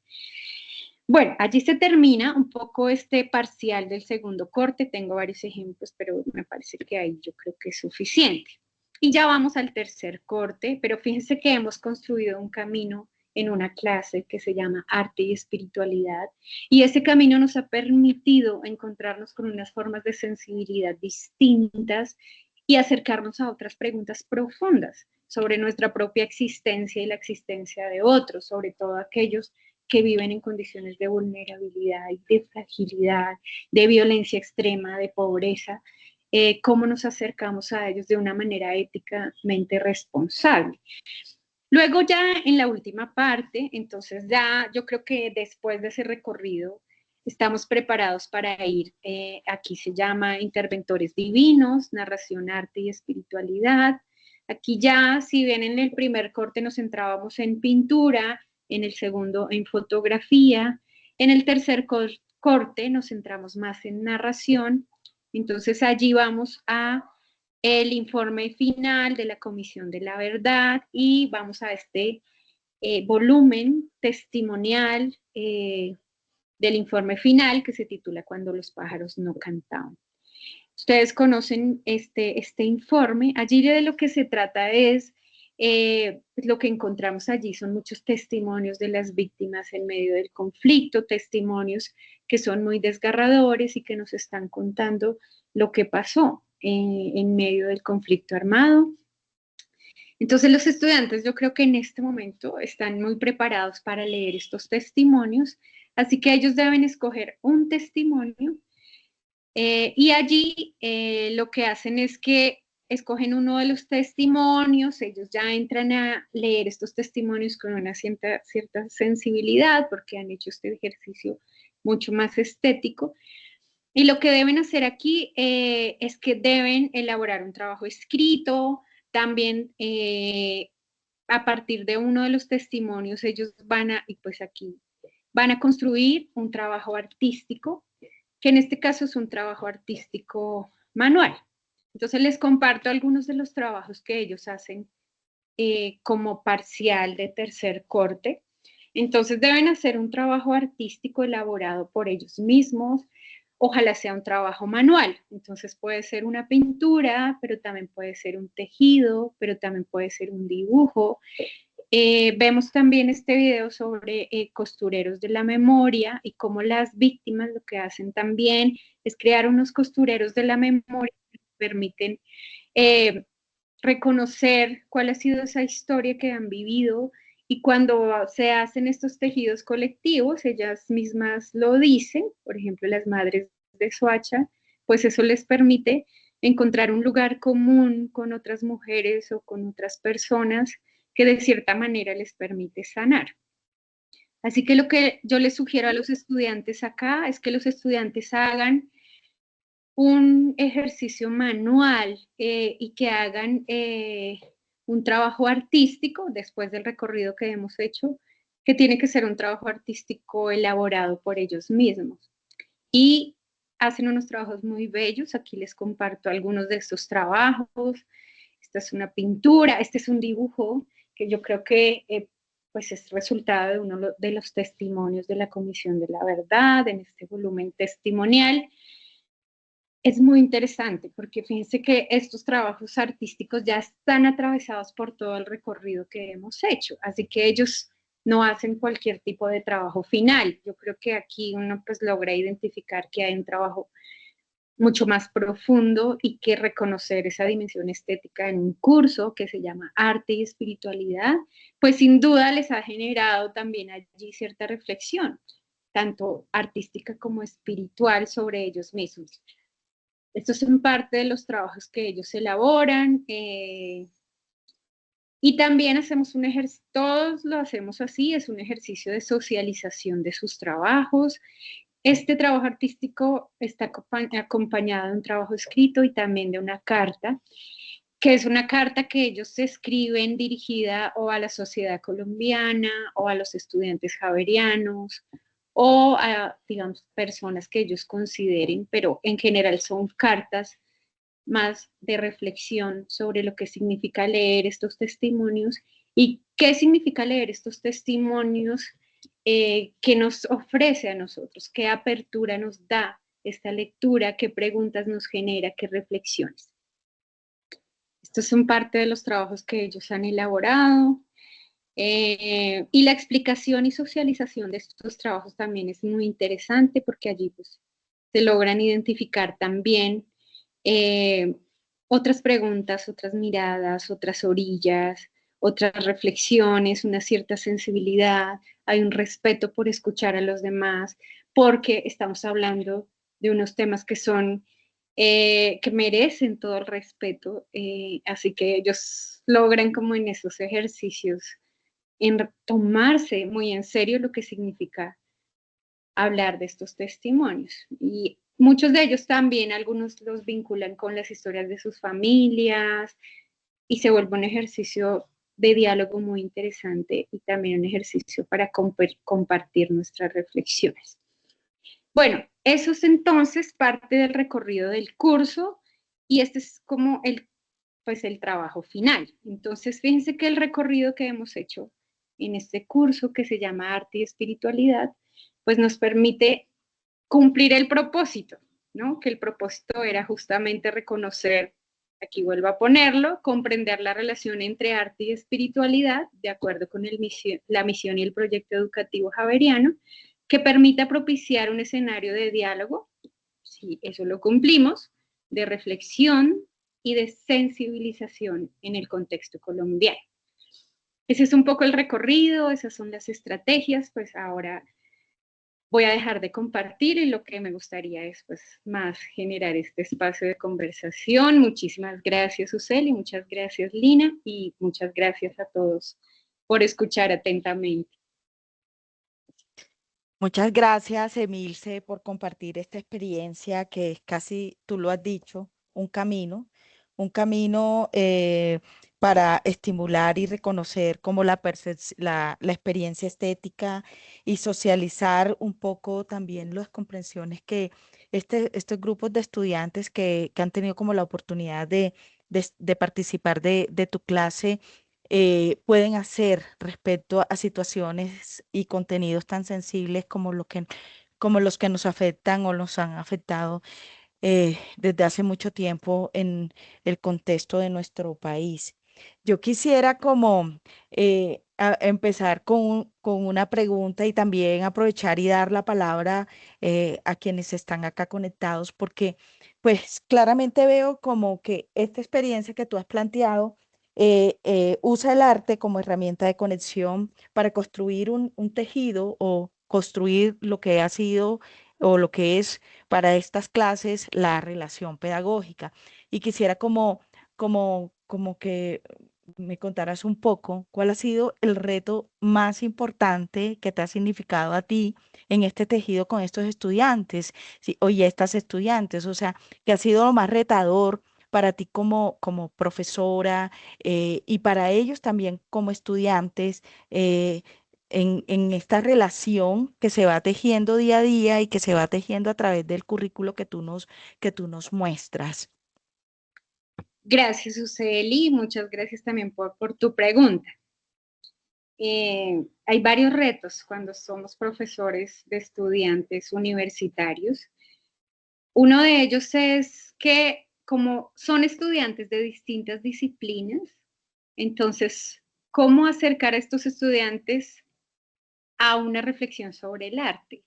Bueno, allí se termina un poco este parcial del segundo corte. Tengo varios ejemplos, pero me parece que ahí yo creo que es suficiente. Y ya vamos al tercer corte, pero fíjense que hemos construido un camino en una clase que se llama Arte y Espiritualidad, y ese camino nos ha permitido encontrarnos con unas formas de sensibilidad distintas y acercarnos a otras preguntas profundas sobre nuestra propia existencia y la existencia de otros, sobre todo aquellos que viven en condiciones de vulnerabilidad y de fragilidad, de violencia extrema, de pobreza, cómo nos acercamos a ellos de una manera éticamente responsable. Luego ya en la última parte, entonces ya yo creo que después de ese recorrido estamos preparados para ir, aquí se llama Interventores Divinos, Narración, Arte y Espiritualidad. Aquí ya, si bien en el primer corte nos centrábamos en pintura, en el segundo en fotografía, en el tercer corte nos centramos más en narración. Entonces allí vamos a el informe final de la Comisión de la Verdad, y vamos a este volumen testimonial del informe final que se titula Cuando los pájaros no cantaban. Ustedes conocen este informe. Allí de lo que se trata es, lo que encontramos allí son muchos testimonios de las víctimas en medio del conflicto, testimonios que son muy desgarradores y que nos están contando lo que pasó en medio del conflicto armado. Entonces los estudiantes, yo creo que en este momento están muy preparados para leer estos testimonios, así que ellos deben escoger un testimonio, y allí lo que hacen es que escogen uno de los testimonios, ellos ya entran a leer estos testimonios con una cierta sensibilidad porque han hecho este ejercicio mucho más estético. Y lo que deben hacer aquí es que deben elaborar un trabajo escrito. También a partir de uno de los testimonios ellos van a, y pues aquí, van a construir un trabajo artístico, que en este caso es un trabajo artístico manual. Entonces les comparto algunos de los trabajos que ellos hacen como parcial de tercer corte. Entonces deben hacer un trabajo artístico elaborado por ellos mismos, ojalá sea un trabajo manual. Entonces puede ser una pintura, pero también puede ser un tejido, pero también puede ser un dibujo. Vemos también este video sobre costureros de la memoria y cómo las víctimas lo que hacen también es crear unos costureros de la memoria que permiten eh, reconocer cuál ha sido esa historia que han vivido, y cuando se hacen estos tejidos colectivos, ellas mismas lo dicen, por ejemplo, las madres de Soacha, pues eso les permite encontrar un lugar común con otras mujeres o con otras personas que de cierta manera les permite sanar. Así que lo que yo les sugiero a los estudiantes acá es que los estudiantes hagan un ejercicio manual y que hagan un trabajo artístico después del recorrido que hemos hecho, que tiene que ser un trabajo artístico elaborado por ellos mismos. Y hacen unos trabajos muy bellos. Aquí les comparto algunos de estos trabajos. Esta es una pintura, este es un dibujo que yo creo que pues es resultado de uno de los testimonios de la Comisión de la Verdad en este volumen testimonial. Es muy interesante porque fíjense que estos trabajos artísticos ya están atravesados por todo el recorrido que hemos hecho, así que ellos no hacen cualquier tipo de trabajo final. Yo creo que aquí uno pues logra identificar que hay un trabajo mucho más profundo y que reconocer esa dimensión estética en un curso que se llama Arte y Espiritualidad, pues sin duda les ha generado también allí cierta reflexión, tanto artística como espiritual sobre ellos mismos. Estos son parte de los trabajos que ellos elaboran y también hacemos un ejercicio, todos lo hacemos así, es un ejercicio de socialización de sus trabajos. Este trabajo artístico está acompañado de un trabajo escrito y también de una carta, que es una carta que ellos escriben dirigida o a la sociedad colombiana o a los estudiantes javerianos o a, digamos, personas que ellos consideren, pero en general son cartas más de reflexión sobre lo que significa leer estos testimonios y qué significa leer estos testimonios que nos ofrece a nosotros, qué apertura nos da esta lectura, qué preguntas nos genera, qué reflexiones. Estos son parte de los trabajos que ellos han elaborado. Y la explicación y socialización de estos trabajos también es muy interesante porque allí pues, se logran identificar también otras preguntas, otras miradas, otras orillas, otras reflexiones, una cierta sensibilidad, hay un respeto por escuchar a los demás, porque estamos hablando de unos temas que son, que merecen todo el respeto, así que ellos logran como en esos ejercicios en tomarse muy en serio lo que significa hablar de estos testimonios. Y muchos de ellos también, algunos los vinculan con las historias de sus familias y se vuelve un ejercicio de diálogo muy interesante y también un ejercicio para compartir nuestras reflexiones. Bueno, eso es entonces parte del recorrido del curso y este es como pues el trabajo final. Entonces, fíjense que el recorrido que hemos hecho en este curso que se llama Arte y Espiritualidad, pues nos permite cumplir el propósito, ¿no? Que el propósito era justamente reconocer, aquí vuelvo a ponerlo, comprender la relación entre arte y espiritualidad, de acuerdo con la misión y el proyecto educativo javeriano, que permita propiciar un escenario de diálogo, si eso lo cumplimos, de reflexión y de sensibilización en el contexto colombiano. Ese es un poco el recorrido, esas son las estrategias, pues ahora voy a dejar de compartir y lo que me gustaría es pues más generar este espacio de conversación. Muchísimas gracias, Useli, muchas gracias, Lina, y muchas gracias a todos por escuchar atentamente. Muchas gracias, Emilce, por compartir esta experiencia que es casi, tú lo has dicho, un camino para estimular y reconocer como la experiencia estética y socializar un poco también las comprensiones que estos grupos de estudiantes que han tenido como la oportunidad de participar de tu clase pueden hacer respecto a situaciones y contenidos tan sensibles como los que nos afectan o nos han afectado desde hace mucho tiempo en el contexto de nuestro país. Yo quisiera como empezar con una pregunta y también aprovechar y dar la palabra a quienes están acá conectados, porque pues claramente veo como que esta experiencia que tú has planteado usa el arte como herramienta de conexión para construir un tejido o construir lo que ha sido o lo que es para estas clases la relación pedagógica. Y quisiera como que me contaras un poco cuál ha sido el reto más importante que te ha significado a ti en este tejido con estos estudiantes, sí, o y estas estudiantes, o sea, que ha sido lo más retador para ti como profesora y para ellos también como estudiantes. En esta relación que se va tejiendo día a día y que se va tejiendo a través del currículo que tú nos muestras. Gracias, Useli, muchas gracias también por tu pregunta. Hay varios retos cuando somos profesores de estudiantes universitarios. Uno de ellos es que como son estudiantes de distintas disciplinas, entonces, ¿cómo acercar a estos estudiantes a una reflexión sobre el arte?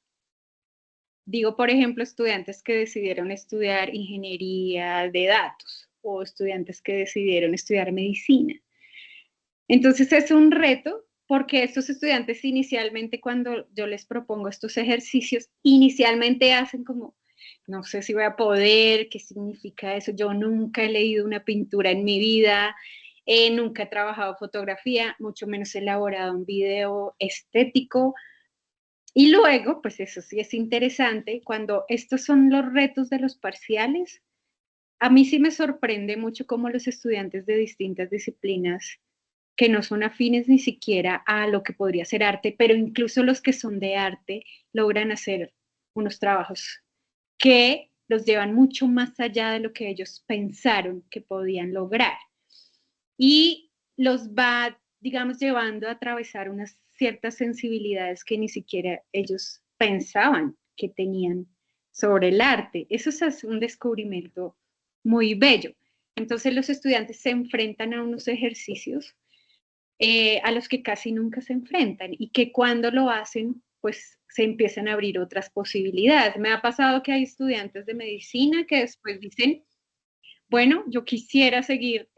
Digo, por ejemplo, estudiantes que decidieron estudiar ingeniería de datos o estudiantes que decidieron estudiar medicina. Entonces es un reto porque estos estudiantes inicialmente cuando yo les propongo estos ejercicios, inicialmente hacen como, no sé si voy a poder, qué significa eso, yo nunca he leído una pintura en mi vida, nunca he trabajado fotografía, mucho menos he elaborado un video estético. Y luego, pues eso sí es interesante, cuando estos son los retos de los parciales, a mí sí me sorprende mucho cómo los estudiantes de distintas disciplinas que no son afines ni siquiera a lo que podría ser arte, pero incluso los que son de arte logran hacer unos trabajos que los llevan mucho más allá de lo que ellos pensaron que podían lograr. Y los va, digamos, llevando a atravesar unas ciertas sensibilidades que ni siquiera ellos pensaban que tenían sobre el arte. Eso es un descubrimiento muy bello. Entonces los estudiantes se enfrentan a unos ejercicios a los que casi nunca se enfrentan y que cuando lo hacen, pues se empiezan a abrir otras posibilidades. Me ha pasado que hay estudiantes de medicina que después dicen, bueno, yo quisiera seguir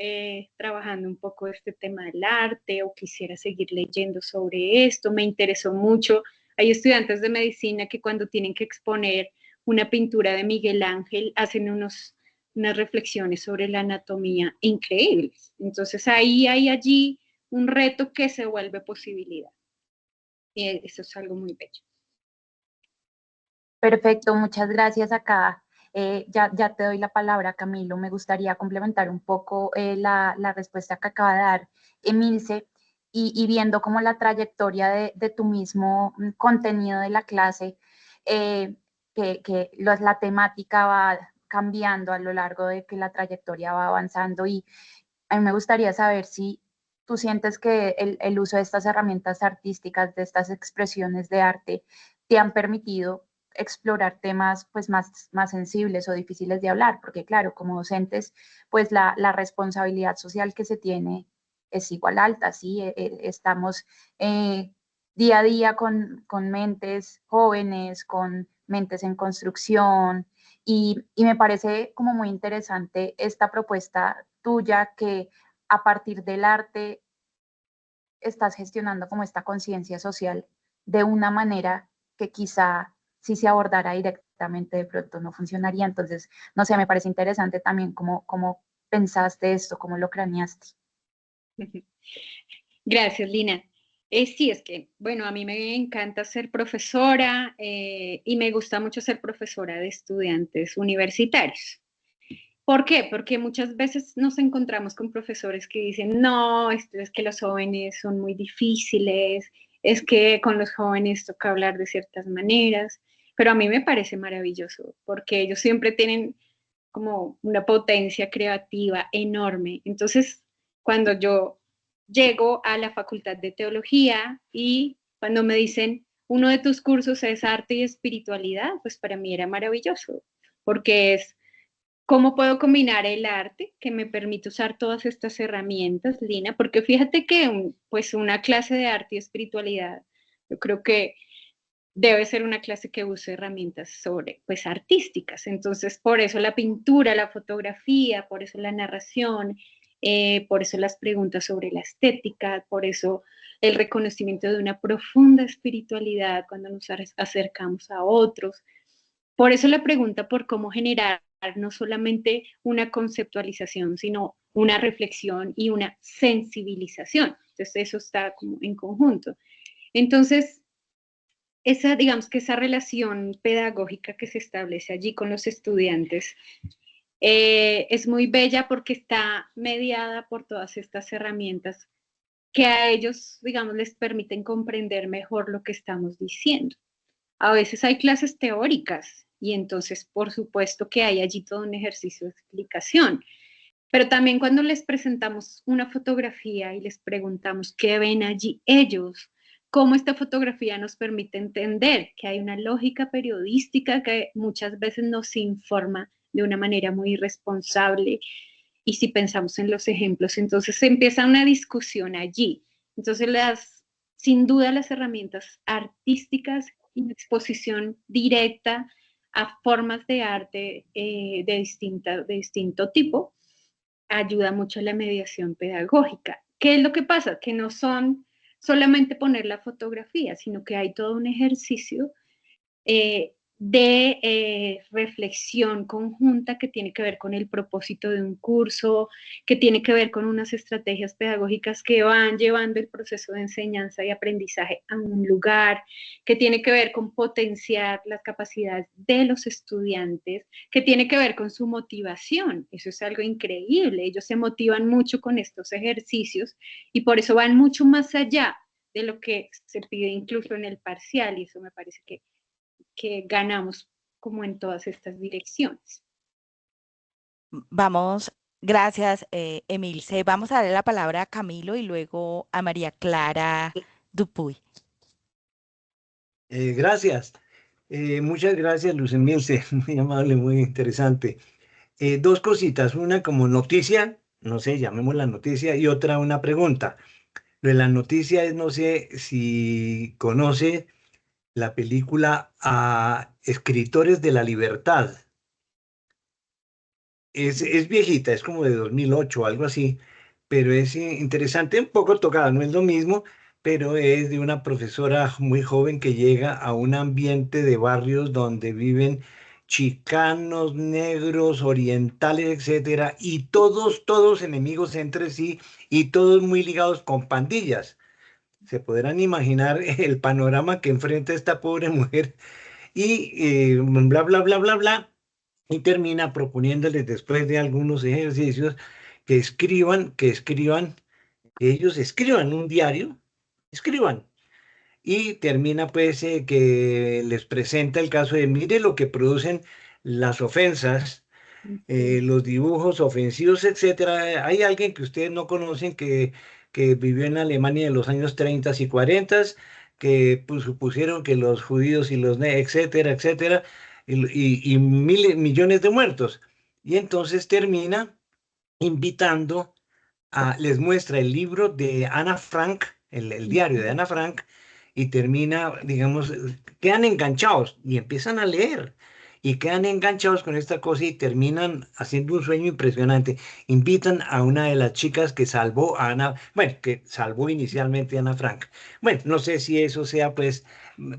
trabajando un poco este tema del arte o quisiera seguir leyendo sobre esto, me interesó mucho. Hay estudiantes de medicina que cuando tienen que exponer una pintura de Miguel Ángel hacen unas reflexiones sobre la anatomía increíbles. Entonces ahí hay allí un reto que se vuelve posibilidad. Y eso es algo muy bello. Perfecto, muchas gracias acá. Ya te doy la palabra, Camilo. Me gustaría complementar un poco la respuesta que acaba de dar Emilce y viendo como la trayectoria de tu mismo contenido de la clase, la temática va cambiando a lo largo de que la trayectoria va avanzando y a mí me gustaría saber si tú sientes que el uso de estas herramientas artísticas, de estas expresiones de arte, te han permitido explorar temas pues más sensibles o difíciles de hablar, porque claro, como docentes, pues la responsabilidad social que se tiene es igual alta, ¿sí? Estamos día a día con mentes jóvenes, con mentes en construcción, y me parece como muy interesante esta propuesta tuya que a partir del arte estás gestionando como esta conciencia social de una manera que quizá si se abordara directamente de pronto no funcionaría. Entonces, no sé, me parece interesante también cómo pensaste esto, cómo lo craneaste. Gracias, Lina. Sí, es que, bueno, a mí me encanta ser profesora y me gusta mucho ser profesora de estudiantes universitarios. ¿Por qué? Porque muchas veces nos encontramos con profesores que dicen, no, es que los jóvenes son muy difíciles, es que con los jóvenes toca hablar de ciertas maneras, pero a mí me parece maravilloso porque ellos siempre tienen como una potencia creativa enorme. Entonces, cuando yo llego a la Facultad de Teología y cuando me dicen, uno de tus cursos es arte y espiritualidad, pues para mí era maravilloso, porque es cómo puedo combinar el arte que me permite usar todas estas herramientas, Lina, porque fíjate que pues una clase de arte y espiritualidad, yo creo que debe ser una clase que use herramientas sobre, pues, artísticas. Entonces, por eso la pintura, la fotografía, por eso la narración, por eso las preguntas sobre la estética, por eso el reconocimiento de una profunda espiritualidad cuando nos acercamos a otros. Por eso la pregunta por cómo generar no solamente una conceptualización, sino una reflexión y una sensibilización. Entonces, eso está como en conjunto. Entonces, digamos que esa relación pedagógica que se establece allí con los estudiantes es muy bella porque está mediada por todas estas herramientas que a ellos, digamos, les permiten comprender mejor lo que estamos diciendo. A veces hay clases teóricas y entonces, por supuesto que hay allí todo un ejercicio de explicación, pero también cuando les presentamos una fotografía y les preguntamos qué ven allí ellos, cómo esta fotografía nos permite entender que hay una lógica periodística que muchas veces nos informa de una manera muy irresponsable. Y si pensamos en los ejemplos, entonces empieza una discusión allí. Entonces, sin duda, las herramientas artísticas y exposición directa a formas de arte de distinto tipo ayuda mucho a la mediación pedagógica. ¿Qué es lo que pasa? Que no son solamente poner la fotografía, sino que hay todo un ejercicio de reflexión conjunta que tiene que ver con el propósito de un curso, que tiene que ver con unas estrategias pedagógicas que van llevando el proceso de enseñanza y aprendizaje a un lugar, que tiene que ver con potenciar las capacidades de los estudiantes, que tiene que ver con su motivación. Eso es algo increíble. Ellos se motivan mucho con estos ejercicios y por eso van mucho más allá de lo que se pide incluso en el parcial, y eso me parece que ganamos como en todas estas direcciones. Vamos, gracias, Emilce. Vamos a darle la palabra a Camilo y luego a María Clara Dupuy. Gracias. Muchas gracias, Luz Emilce. Muy amable, muy interesante. Dos cositas. Una como noticia, no sé, llamémosla noticia, y otra una pregunta. Lo de la noticia es, no sé si conoce la película a Escritores de la Libertad. Es viejita, es como de 2008 o algo así, pero es interesante, un poco tocada, no es lo mismo, pero es de una profesora muy joven que llega a un ambiente de barrios donde viven chicanos, negros, orientales, etcétera, y todos enemigos entre sí y todos muy ligados con pandillas. Se podrán imaginar el panorama que enfrenta esta pobre mujer y bla, bla, bla, bla, bla, y termina proponiéndoles después de algunos ejercicios que ellos escriban un diario, escriban, y termina pues que les presenta el caso de, mire lo que producen las ofensas, los dibujos ofensivos, etcétera. Hay alguien que ustedes no conocen que vivió en Alemania en los años 30 y 40, que pues, supusieron que los judíos y etcétera, etcétera, y miles, millones de muertos. Y entonces termina invitando les muestra el libro de Ana Frank, el diario de Ana Frank, y termina, digamos, quedan enganchados y empiezan a leer. Y quedan enganchados con esta cosa y terminan haciendo un sueño impresionante. Invitan a una de las chicas que salvó a Ana, bueno, que salvó inicialmente a Ana Frank. Bueno, no sé si eso sea, pues,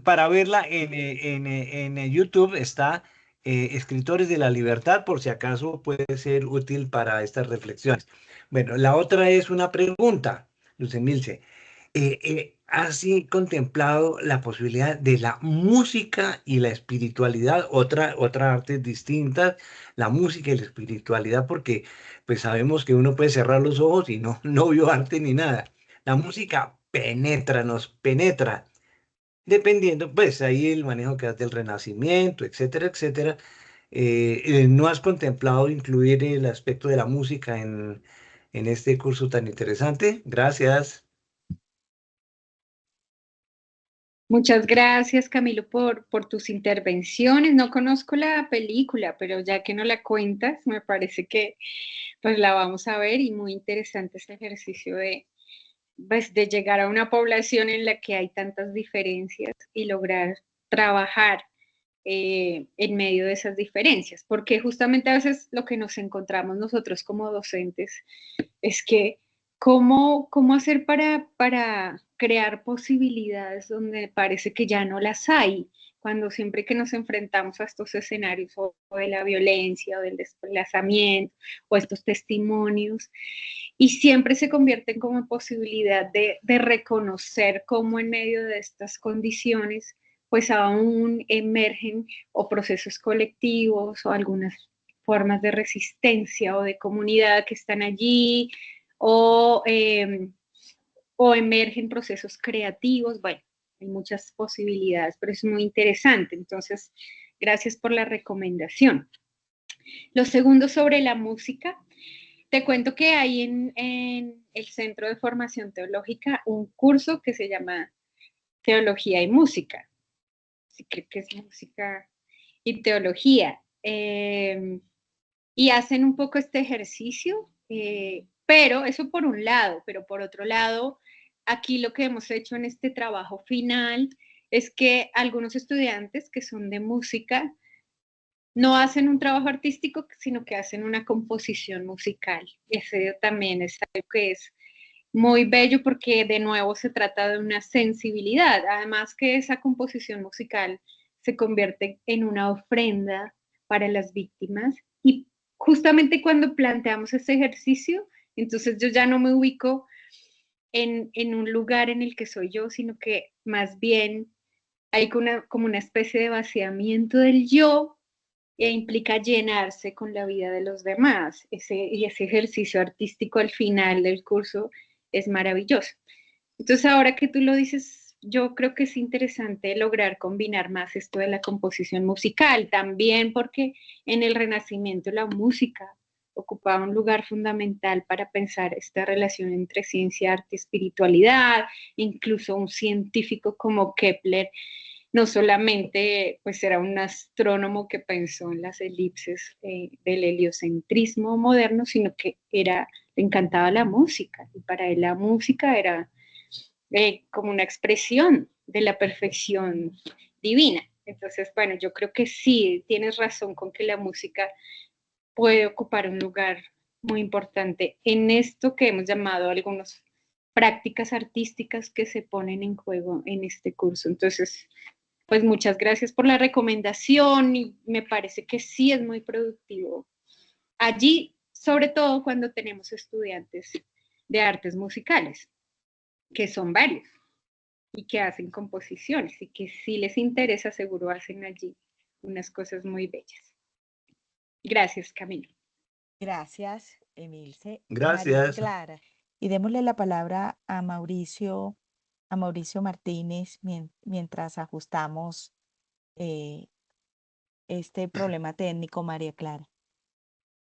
para verla en YouTube está Escritores de la Libertad, por si acaso puede ser útil para estas reflexiones. Bueno, la otra es una pregunta, Luce Milce. ¿has contemplado la posibilidad de la música y la espiritualidad, otra arte distinta, la música y la espiritualidad? Porque pues sabemos que uno puede cerrar los ojos y no vio arte ni nada. La música penetra, nos penetra, dependiendo, pues ahí el manejo que hace del Renacimiento, etcétera, etcétera. ¿No has contemplado incluir el aspecto de la música en este curso tan interesante? Gracias. Muchas gracias, Camilo, por tus intervenciones. No conozco la película, pero ya que no la cuentas, me parece que pues la vamos a ver y muy interesante este ejercicio de, pues, de llegar a una población en la que hay tantas diferencias y lograr trabajar en medio de esas diferencias, porque justamente a veces lo que nos encontramos nosotros como docentes es que cómo hacer para crear posibilidades donde parece que ya no las hay, cuando siempre que nos enfrentamos a estos escenarios o de la violencia o del desplazamiento o estos testimonios, y siempre se convierten como posibilidad de reconocer cómo en medio de estas condiciones pues aún emergen o procesos colectivos o algunas formas de resistencia o de comunidad que están allí o, o emergen procesos creativos. Bueno, hay muchas posibilidades, pero es muy interesante. Entonces, gracias por la recomendación. Lo segundo sobre la música, te cuento que hay en el Centro de Formación Teológica un curso que se llama Teología y Música. Sí, creo que es música y teología. Y hacen un poco este ejercicio, pero eso por un lado, pero por otro lado, aquí lo que hemos hecho en este trabajo final es que algunos estudiantes que son de música no hacen un trabajo artístico, sino que hacen una composición musical. Ese también es algo que es muy bello porque de nuevo se trata de una sensibilidad, además que esa composición musical se convierte en una ofrenda para las víctimas y justamente cuando planteamos ese ejercicio, entonces yo ya no me ubico en un lugar en el que soy yo, sino que más bien hay como una especie de vaciamiento del yo e implica llenarse con la vida de los demás. Y ese ejercicio artístico al final del curso es maravilloso. Entonces, ahora que tú lo dices, yo creo que es interesante lograr combinar más esto de la composición musical, también porque en el Renacimiento la música ocupaba un lugar fundamental para pensar esta relación entre ciencia, arte y espiritualidad. Incluso un científico como Kepler no solamente pues era un astrónomo que pensó en las elipses del heliocentrismo moderno, sino que le encantaba la música y para él la música era como una expresión de la perfección divina. Entonces, bueno, yo creo que sí, tienes razón con que la música puede ocupar un lugar muy importante en esto que hemos llamado algunas prácticas artísticas que se ponen en juego en este curso. Entonces, pues muchas gracias por la recomendación y me parece que sí es muy productivo allí, sobre todo cuando tenemos estudiantes de artes musicales, que son varios y que hacen composiciones y que si les interesa seguro hacen allí unas cosas muy bellas. Gracias, Camilo. Gracias, Emilce. María Gracias. Clara. Y démosle la palabra a Mauricio Martínez, mientras ajustamos eh, este problema técnico, María Clara.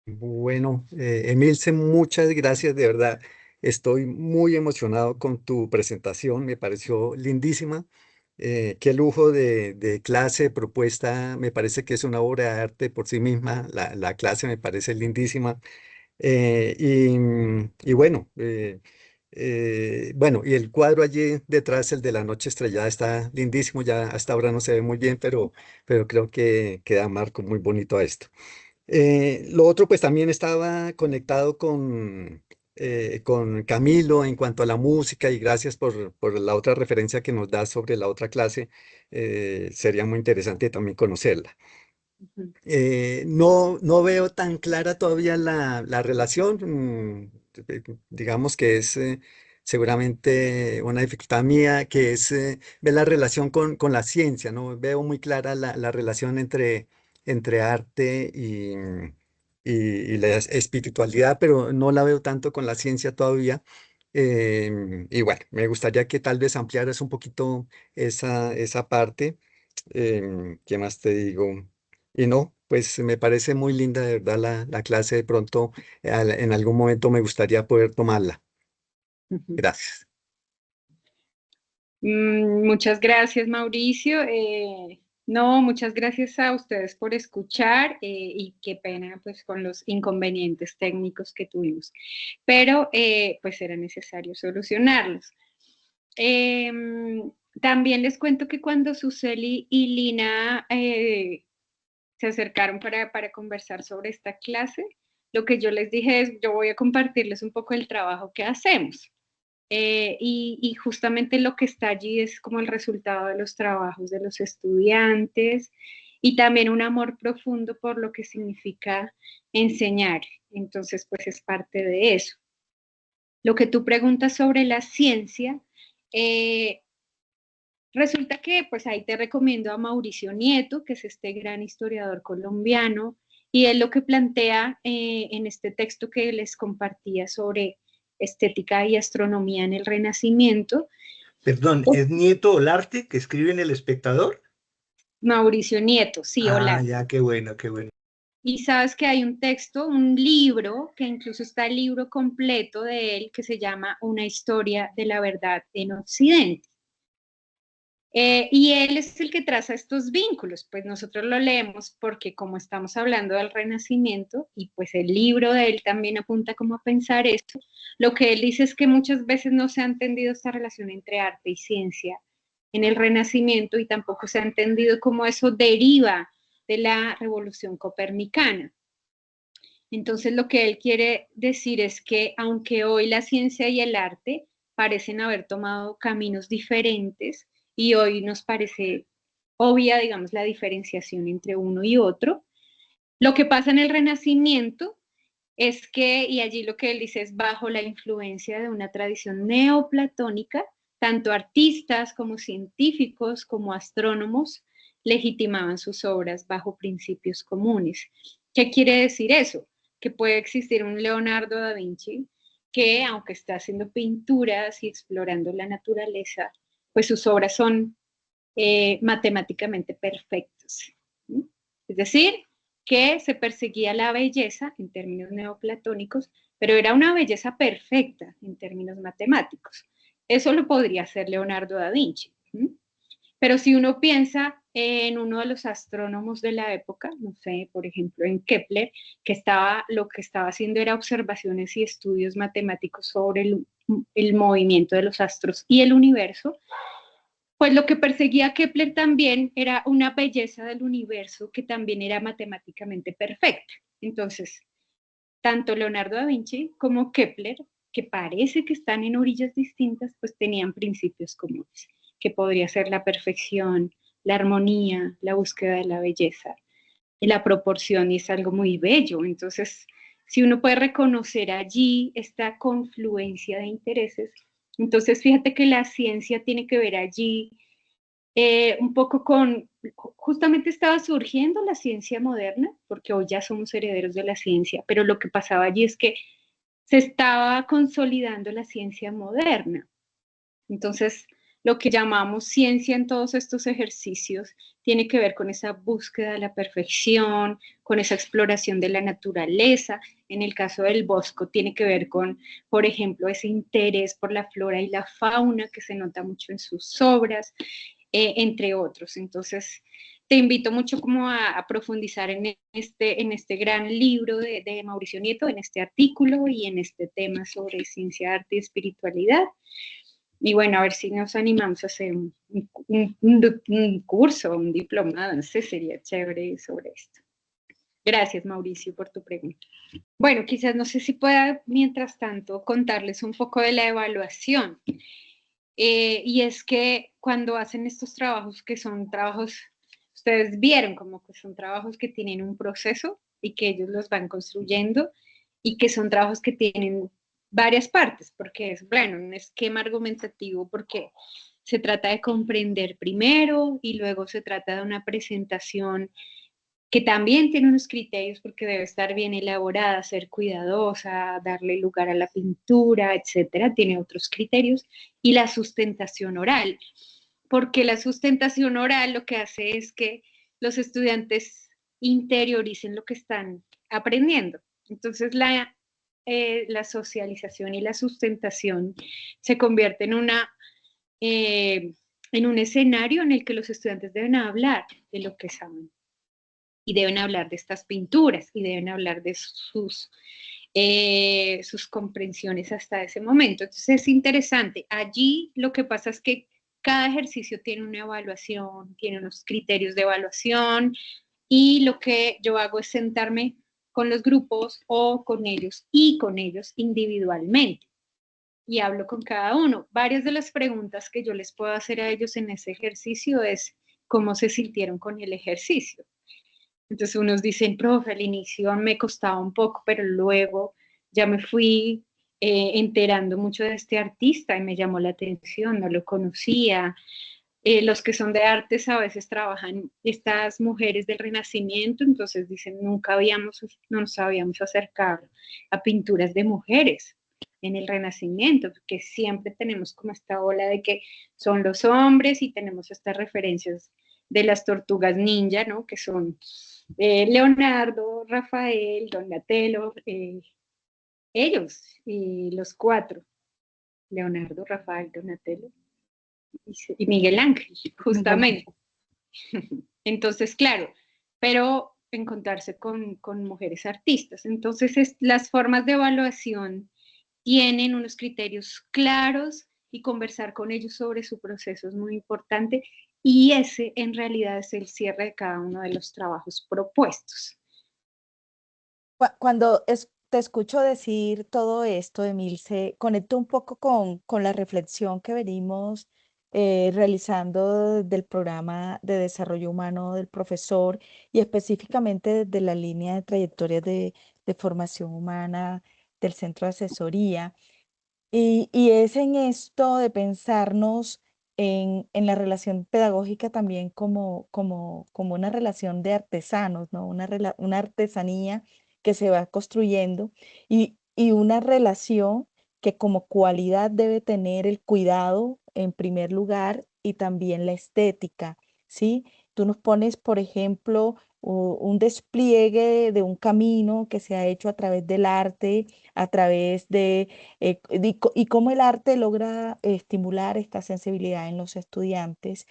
Bueno, Emilce, muchas gracias, de verdad. Estoy muy emocionado con tu presentación, me pareció lindísima. Qué lujo de clase, propuesta, me parece que es una obra de arte por sí misma. La clase me parece lindísima. Y bueno, bueno, y el cuadro allí detrás, el de la noche estrellada, está lindísimo. Ya hasta ahora no se ve muy bien, pero creo que queda marco muy bonito a esto. Lo otro, pues también estaba conectado con Camilo en cuanto a la música y gracias por la otra referencia que nos da sobre la otra clase. Sería muy interesante también conocerla. No veo tan clara todavía la relación. Digamos que es seguramente una dificultad mía, que es ver la relación con la ciencia, ¿no? Veo muy clara la relación entre arte y la espiritualidad, pero no la veo tanto con la ciencia todavía. Y bueno, me gustaría que tal vez ampliaras un poquito esa parte. ¿Qué más te digo? Y no, pues me parece muy linda de verdad la clase. De pronto, en algún momento me gustaría poder tomarla. Gracias. Muchas gracias, Mauricio. No, muchas gracias a ustedes por escuchar y qué pena pues con los inconvenientes técnicos que tuvimos, pero pues era necesario solucionarlos. También les cuento que cuando Suseli y Lina se acercaron para conversar sobre esta clase, lo que yo les dije es, yo voy a compartirles un poco el trabajo que hacemos. Y justamente lo que está allí es como el resultado de los trabajos de los estudiantes y también un amor profundo por lo que significa enseñar. Entonces, pues es parte de eso. Lo que tú preguntas sobre la ciencia, eh, resulta que pues ahí te recomiendo a Mauricio Nieto, que es este gran historiador colombiano, y él lo que plantea en este texto que les compartía sobre estética y astronomía en el Renacimiento. Perdón, ¿es Nieto Olarte que escribe en El Espectador? Mauricio Nieto, sí, Ah, hola. ya, qué bueno, qué bueno. Y sabes que hay un texto, un libro, que incluso está el libro completo de él, que se llama Una historia de la verdad en Occidente. Y él es el que traza estos vínculos, pues nosotros lo leemos porque como estamos hablando del Renacimiento y pues el libro de él también apunta como a pensar esto, lo que él dice es que muchas veces no se ha entendido esta relación entre arte y ciencia en el Renacimiento y tampoco se ha entendido cómo eso deriva de la revolución copernicana. Entonces lo que él quiere decir es que aunque hoy la ciencia y el arte parecen haber tomado caminos diferentes y hoy nos parece obvia, digamos, la diferenciación entre uno y otro, lo que pasa en el Renacimiento es que, y allí lo que él dice es bajo la influencia de una tradición neoplatónica, tanto artistas como científicos como astrónomos legitimaban sus obras bajo principios comunes. ¿Qué quiere decir eso? Que puede existir un Leonardo da Vinci que, aunque está haciendo pinturas y explorando la naturaleza, pues sus obras son matemáticamente perfectas. ¿Sí? Es decir, que se perseguía la belleza en términos neoplatónicos, pero era una belleza perfecta en términos matemáticos. Eso lo podría hacer Leonardo da Vinci. ¿Sí? Pero si uno piensa en uno de los astrónomos de la época, no sé, por ejemplo, en Kepler, lo que estaba haciendo era observaciones y estudios matemáticos sobre el movimiento de los astros y el universo, pues lo que perseguía Kepler también era una belleza del universo que también era matemáticamente perfecta. Entonces, tanto Leonardo da Vinci como Kepler, que parece que están en orillas distintas, pues tenían principios comunes, que podría ser la perfección, la armonía, la búsqueda de la belleza, y la proporción, y es algo muy bello. Entonces, si uno puede reconocer allí esta confluencia de intereses, entonces fíjate que la ciencia tiene que ver allí un poco justamente estaba surgiendo la ciencia moderna, porque hoy ya somos herederos de la ciencia, pero lo que pasaba allí es que se estaba consolidando la ciencia moderna. Entonces, lo que llamamos ciencia en todos estos ejercicios tiene que ver con esa búsqueda de la perfección, con esa exploración de la naturaleza. En el caso del Bosco, tiene que ver con, por ejemplo, ese interés por la flora y la fauna que se nota mucho en sus obras, entre otros. Entonces, te invito mucho como a profundizar en este gran libro de Mauricio Nieto, en este artículo y en este tema sobre ciencia, arte y espiritualidad. Y bueno, a ver si nos animamos a hacer un curso, un diplomado, no sé, sería chévere sobre esto. Gracias, Mauricio, por tu pregunta. Bueno, quizás no sé si pueda, mientras tanto, contarles un poco de la evaluación. Y es que cuando hacen estos trabajos, que son trabajos, ustedes vieron como que son trabajos que tienen un proceso y que ellos los van construyendo y que son trabajos que tienen varias partes, porque es, bueno, un esquema argumentativo, porque se trata de comprender primero y luego se trata de una presentación que también tiene unos criterios porque debe estar bien elaborada, ser cuidadosa, darle lugar a la pintura, etcétera, tiene otros criterios, y la sustentación oral, porque la sustentación oral lo que hace es que los estudiantes interioricen lo que están aprendiendo. Entonces la socialización y la sustentación se convierte en un escenario en el que los estudiantes deben hablar de lo que saben y deben hablar de estas pinturas y deben hablar de sus comprensiones hasta ese momento. Entonces es interesante. Allí lo que pasa es que cada ejercicio tiene una evaluación, tiene unos criterios de evaluación y lo que yo hago es sentarme con los grupos o con ellos y con ellos individualmente y hablo con cada uno. Varias de las preguntas que yo les puedo hacer a ellos en ese ejercicio es cómo se sintieron con el ejercicio. Entonces unos dicen, profe, al inicio me costaba un poco, pero luego ya me fui enterando mucho de este artista y me llamó la atención, no lo conocía. Los que son de artes a veces trabajan estas mujeres del Renacimiento, entonces dicen, no nos habíamos acercado a pinturas de mujeres en el Renacimiento, porque siempre tenemos como esta ola de que son los hombres y tenemos estas referencias de las tortugas ninja, ¿no? Que son Leonardo, Rafael, Donatello, ellos y los cuatro, Leonardo, Rafael, Donatello y Miguel Ángel, Miguel justamente. Ángel. Entonces, claro, pero encontrarse con mujeres artistas. Entonces, las formas de evaluación tienen unos criterios claros y conversar con ellos sobre su proceso es muy importante y ese en realidad es el cierre de cada uno de los trabajos propuestos. Cuando te escucho decir todo esto, Emilce, conecto un poco con la reflexión que venimos realizando del programa de desarrollo humano del profesor y específicamente desde la línea de trayectorias de formación humana del centro de asesoría. Y es en esto de pensarnos en la relación pedagógica también como una relación de artesanos, ¿no? Una artesanía que se va construyendo y una relación que como cualidad debe tener el cuidado en primer lugar y también la estética, ¿sí? Tú nos pones, por ejemplo, un despliegue de un camino que se ha hecho a través del arte, a través de y cómo el arte logra estimular esta sensibilidad en los estudiantes.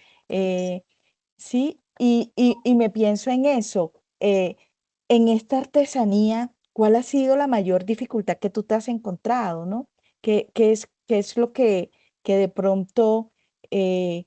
Sí, y me pienso en eso, en esta artesanía, ¿cuál ha sido la mayor dificultad que tú te has encontrado, ¿no? ¿Qué es lo que de pronto eh,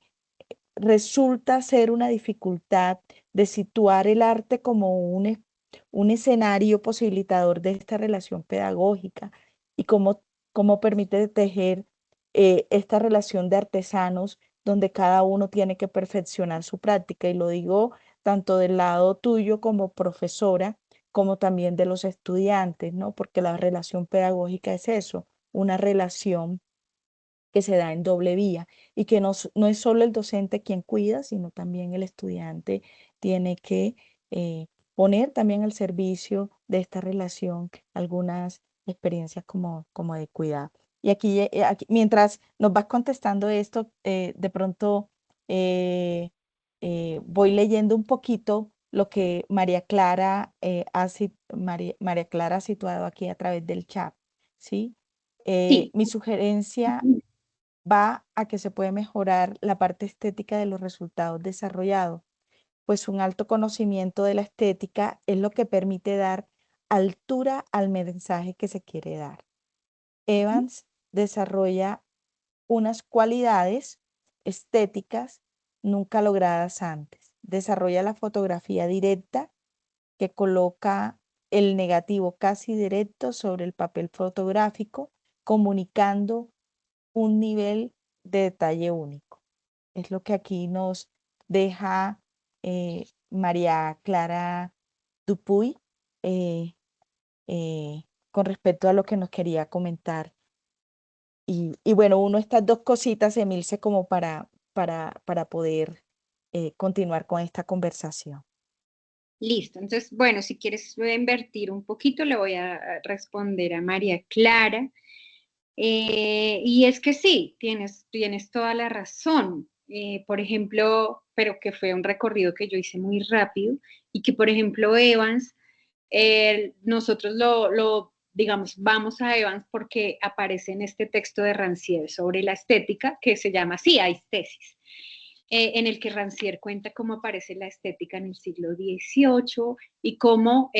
resulta ser una dificultad de situar el arte como un escenario posibilitador de esta relación pedagógica y cómo permite tejer esta relación de artesanos donde cada uno tiene que perfeccionar su práctica? Y lo digo tanto del lado tuyo como profesora, como también de los estudiantes, ¿no? Porque la relación pedagógica es eso, una relación que se da en doble vía y que no es solo el docente quien cuida, sino también el estudiante tiene que poner también al servicio de esta relación algunas experiencias como de cuidado. Y mientras nos vas contestando esto, de pronto voy leyendo un poquito lo que María Clara, María Clara ha situado aquí a través del chat, ¿sí? Sí. Mi sugerencia va a que se puede mejorar la parte estética de los resultados desarrollados, pues un alto conocimiento de la estética es lo que permite dar altura al mensaje que se quiere dar. Evans desarrolla unas cualidades estéticas nunca logradas antes. Desarrolla la fotografía directa que coloca el negativo casi directo sobre el papel fotográfico, comunicando un nivel de detalle único. Es lo que aquí nos deja María Clara Dupuy eh, con respecto a lo que nos quería comentar y bueno, uno estas dos cositas, Emilce, como para poder continuar con esta conversación. Listo, entonces, bueno, si quieres voy a invertir un poquito, le voy a responder a María Clara. Y es que sí, tienes toda la razón. Por ejemplo, pero que fue un recorrido que yo hice muy rápido y que, por ejemplo, Evans, nosotros digamos, vamos a Evans porque aparece en este texto de Rancière sobre la estética que se llama así, Aistesis, en el que Rancière cuenta cómo aparece la estética en el siglo XVIII y cómo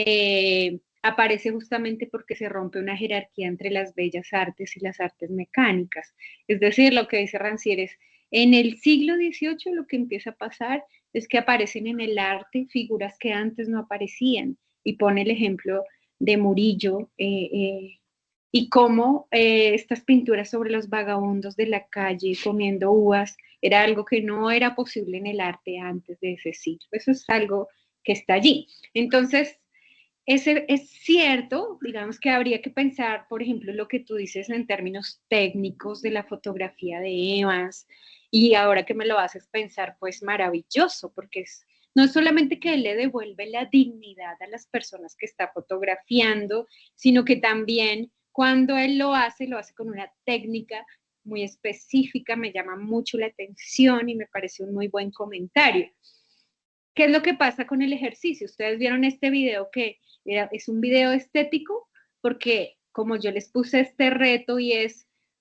aparece justamente porque se rompe una jerarquía entre las bellas artes y las artes mecánicas. Es decir, lo que dice Rancière es, en el siglo XVIII lo que empieza a pasar es que aparecen en el arte figuras que antes no aparecían, y pone el ejemplo de Murillo, y cómo estas pinturas sobre los vagabundos de la calle comiendo uvas era algo que no era posible en el arte antes de ese siglo. Eso es algo que está allí. Entonces, es cierto, digamos que habría que pensar, por ejemplo, lo que tú dices en términos técnicos de la fotografía de Evans, y ahora que me lo haces pensar, pues maravilloso, porque no es solamente que él le devuelve la dignidad a las personas que está fotografiando, sino que también cuando él lo hace con una técnica muy específica, me llama mucho la atención y me parece un muy buen comentario. ¿Qué es lo que pasa con el ejercicio? Ustedes vieron este video que es un video estético, porque como yo les puse este reto y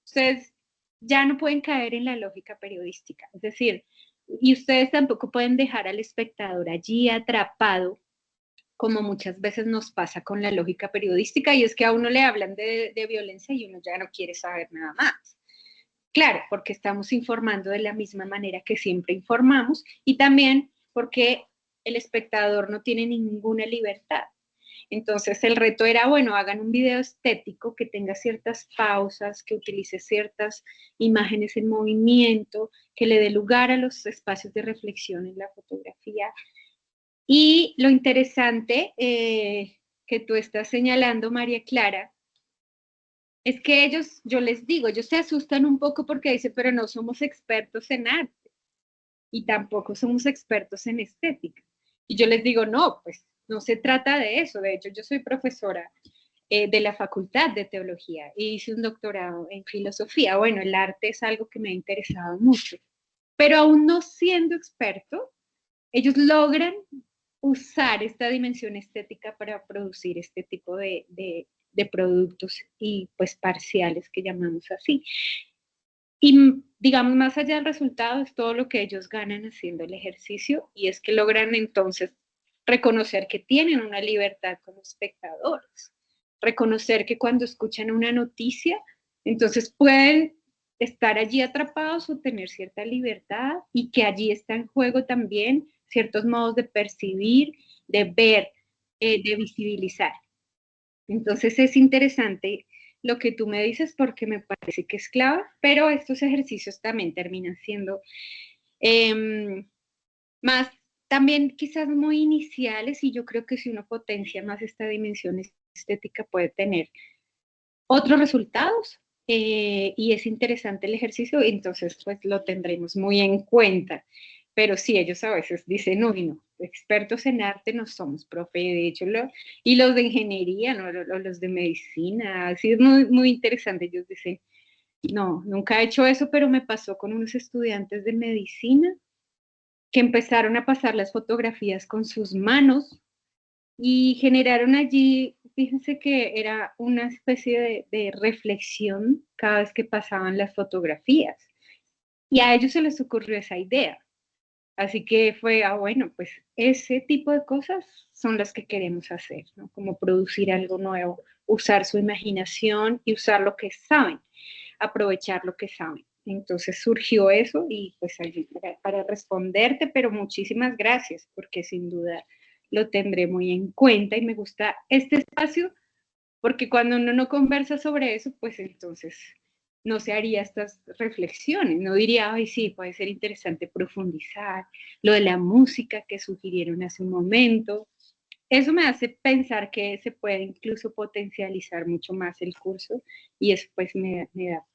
ustedes ya no pueden caer en la lógica periodística, es decir, y ustedes tampoco pueden dejar al espectador allí atrapado, como muchas veces nos pasa con la lógica periodística, y es que a uno le hablan de violencia y uno ya no quiere saber nada más. Claro, porque estamos informando de la misma manera que siempre informamos, y también porque el espectador no tiene ninguna libertad. Entonces el reto era, bueno, hagan un video estético que tenga ciertas pausas, que utilice ciertas imágenes en movimiento, que le dé lugar a los espacios de reflexión en la fotografía. Y lo interesante que tú estás señalando, María Clara, es que ellos, yo les digo, ellos se asustan un poco porque dicen, pero no somos expertos en arte y tampoco somos expertos en estética. Y yo les digo, no, pues no se trata de eso. De hecho, yo soy profesora de la Facultad de Teología y hice un doctorado en filosofía. Bueno, el arte es algo que me ha interesado mucho, pero aún no siendo experto, ellos logran usar esta dimensión estética para producir este tipo de productos y pues parciales que llamamos así. Y digamos, más allá del resultado es todo lo que ellos ganan haciendo el ejercicio, y es que logran entonces reconocer que tienen una libertad como espectadores, reconocer que cuando escuchan una noticia, entonces pueden estar allí atrapados o tener cierta libertad, y que allí está en juego también ciertos modos de percibir, de ver, de visibilizar. Entonces es interesante lo que tú me dices porque me parece que es clave, pero estos ejercicios también terminan siendo más también quizás muy iniciales, y yo creo que si uno potencia más esta dimensión estética puede tener otros resultados, y es interesante el ejercicio, entonces pues lo tendremos muy en cuenta. Pero sí, ellos a veces dicen, no, expertos en arte no somos, profe, de hecho, y los de ingeniería, ¿no? Los de medicina, así es muy, muy interesante. Ellos dicen, no, nunca he hecho eso, pero me pasó con unos estudiantes de medicina que empezaron a pasar las fotografías con sus manos y generaron allí, fíjense que era una especie de reflexión cada vez que pasaban las fotografías. Y a ellos se les ocurrió esa idea. Así que fue, bueno, pues ese tipo de cosas son las que queremos hacer, ¿no? Como producir algo nuevo, usar su imaginación y usar lo que saben, aprovechar lo que saben. Entonces surgió eso, y pues allí para responderte, pero muchísimas gracias, porque sin duda lo tendré muy en cuenta, y me gusta este espacio porque cuando uno no conversa sobre eso, pues entonces no se haría estas reflexiones, no diría, ay, sí, puede ser interesante profundizar, lo de la música que sugirieron hace un momento. Eso me hace pensar que se puede incluso potencializar mucho más el curso, y eso pues me da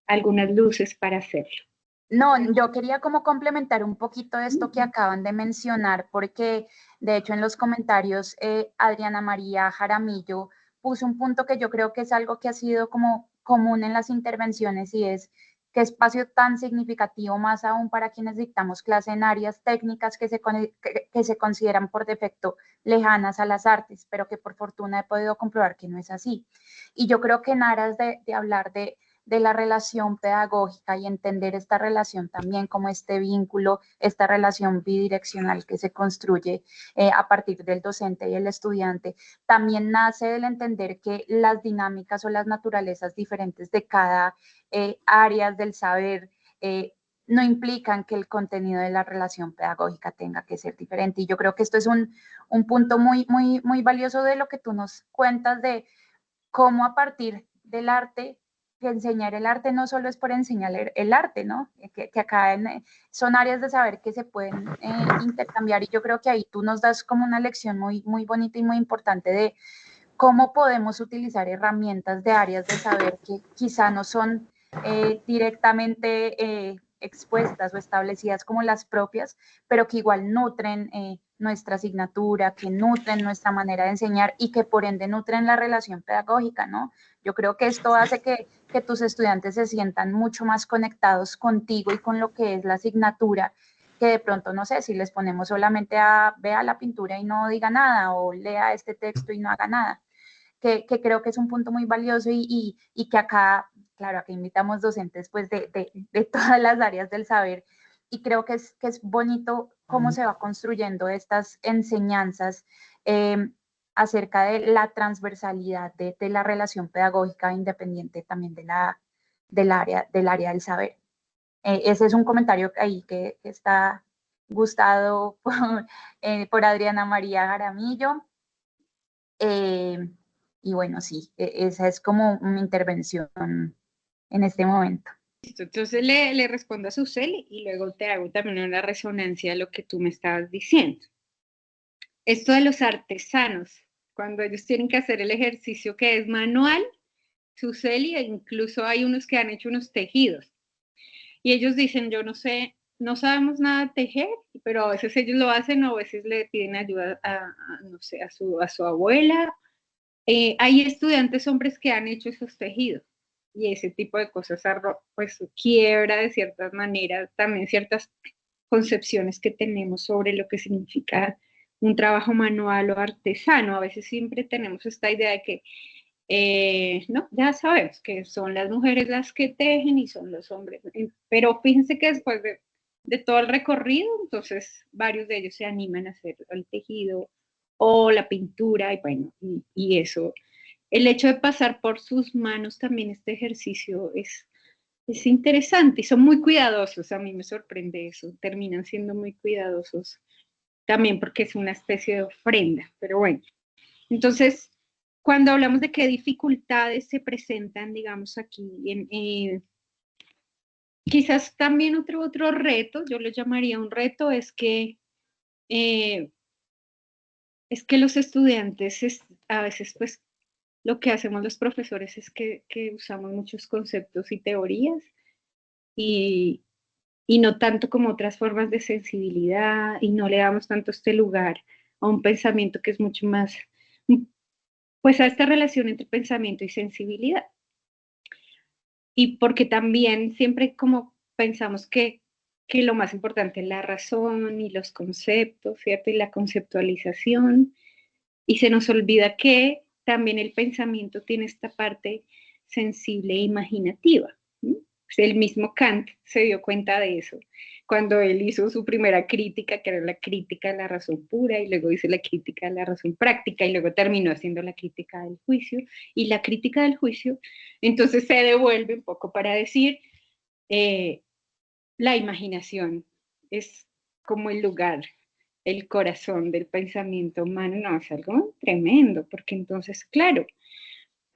algunas luces para hacerlo. No, yo quería como complementar un poquito esto que acaban de mencionar, porque de hecho en los comentarios Adriana María Jaramillo puso un punto que yo creo que es algo que ha sido como común en las intervenciones y es qué espacio tan significativo, más aún para quienes dictamos clase en áreas técnicas que se consideran por defecto lejanas a las artes, pero que por fortuna he podido comprobar que no es así. Y yo creo que en aras de hablar de la relación pedagógica y entender esta relación también como este vínculo, esta relación bidireccional que se construye a partir del docente y el estudiante, también nace del entender que las dinámicas o las naturalezas diferentes de cada áreas del saber no implican que el contenido de la relación pedagógica tenga que ser diferente. Y yo creo que esto es un punto muy, muy, muy valioso de lo que tú nos cuentas de cómo a partir del arte, que enseñar el arte no solo es por enseñar el arte, ¿no? Que acá son áreas de saber que se pueden intercambiar y yo creo que ahí tú nos das como una lección muy, muy bonita y muy importante de cómo podemos utilizar herramientas de áreas de saber que quizá no son directamente expuestas o establecidas como las propias, pero que igual nutren nuestra asignatura, que nutren nuestra manera de enseñar y que por ende nutren la relación pedagógica, ¿no? Yo creo que esto hace que tus estudiantes se sientan mucho más conectados contigo y con lo que es la asignatura, que de pronto, no sé, si les ponemos solamente a vea la pintura y no diga nada, o lea este texto y no haga nada, que creo que es un punto muy valioso y que acá, claro, acá invitamos docentes pues de todas las áreas del saber y creo que es bonito cómo se va construyendo estas enseñanzas acerca de la transversalidad de la relación pedagógica independiente también del área del saber. Ese es un comentario ahí que está gustado por Adriana María Jaramillo. Y bueno, sí, esa es como mi intervención en este momento. Entonces le respondo a Susel y luego te hago también una resonancia de lo que tú me estabas diciendo. Esto de los artesanos, cuando ellos tienen que hacer el ejercicio que es manual, Susel, e incluso hay unos que han hecho unos tejidos. Y ellos dicen, yo no sé, no sabemos nada de tejer, pero a veces ellos lo hacen o a veces le piden ayuda no sé, a su abuela. Hay estudiantes hombres que han hecho esos tejidos y ese tipo de cosas pues quiebra de ciertas maneras también ciertas concepciones que tenemos sobre lo que significa un trabajo manual o artesano. A veces siempre tenemos esta idea de que no, ya sabemos que son las mujeres las que tejen y son los hombres, pero fíjense que después de todo el recorrido, entonces varios de ellos se animan a hacer el tejido o la pintura y bueno, y eso. El hecho de pasar por sus manos también este ejercicio es interesante y son muy cuidadosos, a mí me sorprende eso, terminan siendo muy cuidadosos también porque es una especie de ofrenda, pero bueno, entonces cuando hablamos de qué dificultades se presentan, digamos aquí, quizás también otro reto, yo lo llamaría un reto, eh, es que los estudiantes a veces pues lo que hacemos los profesores es que usamos muchos conceptos y teorías y, y no tanto como otras formas de sensibilidad y no le damos tanto este lugar a un pensamiento que es mucho más, pues a esta relación entre pensamiento y sensibilidad. Y porque también siempre como pensamos que lo más importante es la razón y los conceptos, ¿cierto? Y la conceptualización. Y se nos olvida que también el pensamiento tiene esta parte sensible e imaginativa. Pues el mismo Kant se dio cuenta de eso cuando él hizo su primera crítica, que era la crítica de la razón pura, y luego hizo la crítica de la razón práctica, y luego terminó haciendo la crítica del juicio, y la crítica del juicio, entonces se devuelve un poco para decir, la imaginación es como el lugar, el corazón del pensamiento humano, no, es algo tremendo, porque entonces, claro,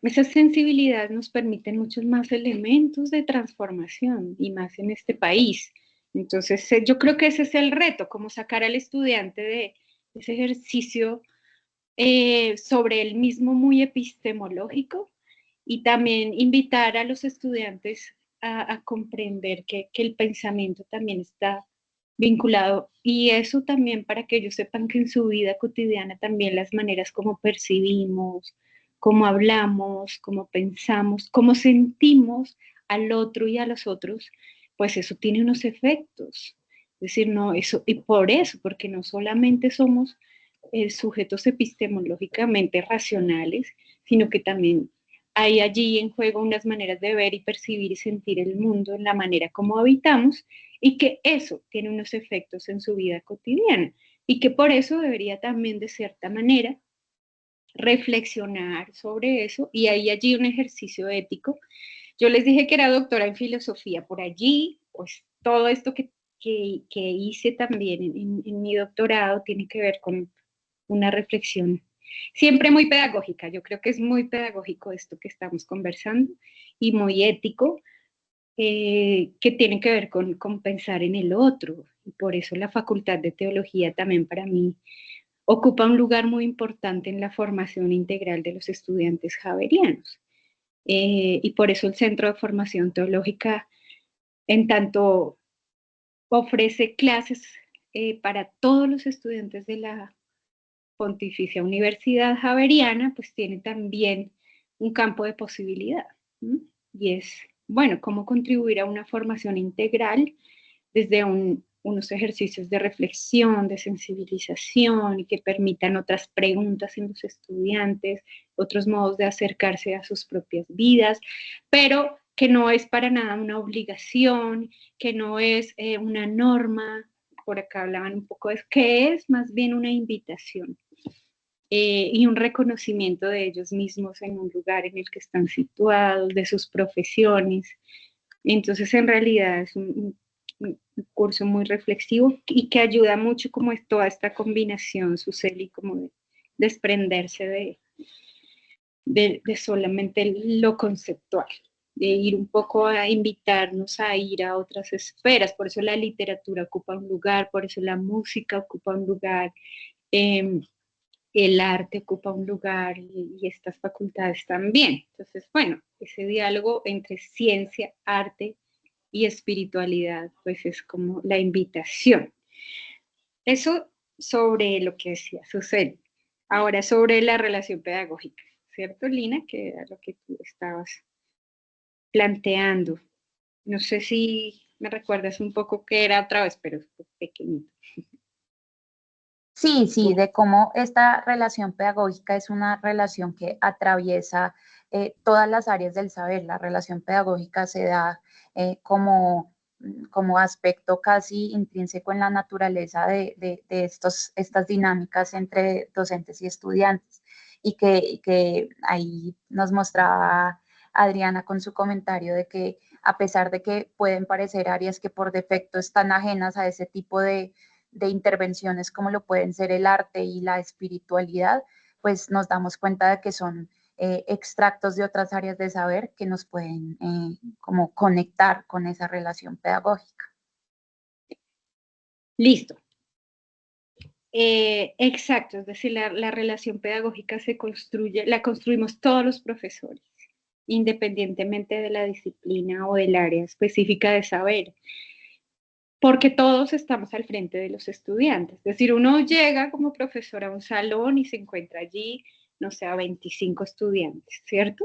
esa sensibilidad nos permite muchos más elementos de transformación y más en este país. Entonces, yo creo que ese es el reto, como sacar al estudiante de ese ejercicio sobre el mismo muy epistemológico y también invitar a los estudiantes a comprender que el pensamiento también está vinculado, y eso también para que ellos sepan que en su vida cotidiana también las maneras como percibimos, cómo hablamos, cómo pensamos, cómo sentimos al otro y a los otros, pues eso tiene unos efectos. Es decir, no, eso, y por eso, porque no solamente somos sujetos epistemológicamente racionales, sino que también hay allí en juego unas maneras de ver y percibir y sentir el mundo en la manera como habitamos, y que eso tiene unos efectos en su vida cotidiana, y que por eso debería también de cierta manera reflexionar sobre eso, y hay allí un ejercicio ético. Yo les dije que era doctora en filosofía, por allí, pues todo esto que hice también en mi doctorado tiene que ver con una reflexión siempre muy pedagógica. Yo creo que es muy pedagógico esto que estamos conversando y muy ético, que tiene que ver con pensar en el otro. Y por eso la Facultad de Teología también para mí ocupa un lugar muy importante en la formación integral de los estudiantes javerianos. Y por eso el Centro de Formación Teológica, en tanto ofrece clases para todos los estudiantes de la Pontificia Universidad Javeriana, pues tiene también un campo de posibilidad, ¿no? Y es, bueno, cómo contribuir a una formación integral desde unos ejercicios de reflexión, de sensibilización, y que permitan otras preguntas en los estudiantes, otros modos de acercarse a sus propias vidas, pero que no es para nada una obligación, que no es una norma. Por acá hablaban un poco de eso, que es más bien una invitación y un reconocimiento de ellos mismos en un lugar en el que están situados, de sus profesiones. Entonces, en realidad es un curso muy reflexivo y que ayuda mucho como es toda esta combinación, Suseli, como de desprenderse de solamente lo conceptual, de ir un poco a invitarnos a ir a otras esferas. Por eso la literatura ocupa un lugar, por eso la música ocupa un lugar, el arte ocupa un lugar, y estas facultades también. Entonces, bueno, ese diálogo entre ciencia, arte y espiritualidad, pues es como la invitación. Eso sobre lo que decía Susel. Ahora sobre la relación pedagógica, ¿cierto, Lina? Que era lo que tú estabas planteando. No sé si me recuerdas un poco qué era otra vez, pero es pequeñito. Sí, sí, de cómo esta relación pedagógica es una relación que atraviesa todas las áreas del saber. La relación pedagógica se da como aspecto casi intrínseco en la naturaleza de estas dinámicas entre docentes y estudiantes. Y que ahí nos mostraba Adriana con su comentario de que a pesar de que pueden parecer áreas que por defecto están ajenas a ese tipo de intervenciones como lo pueden ser el arte y la espiritualidad, pues nos damos cuenta de que son extractos de otras áreas de saber que nos pueden como conectar con esa relación pedagógica. Listo. Exacto, es decir, la relación pedagógica se construye, la construimos todos los profesores, independientemente de la disciplina o del área específica de saber, porque todos estamos al frente de los estudiantes. Es decir, uno llega como profesor a un salón y se encuentra allí, no sé, a 25 estudiantes, ¿cierto?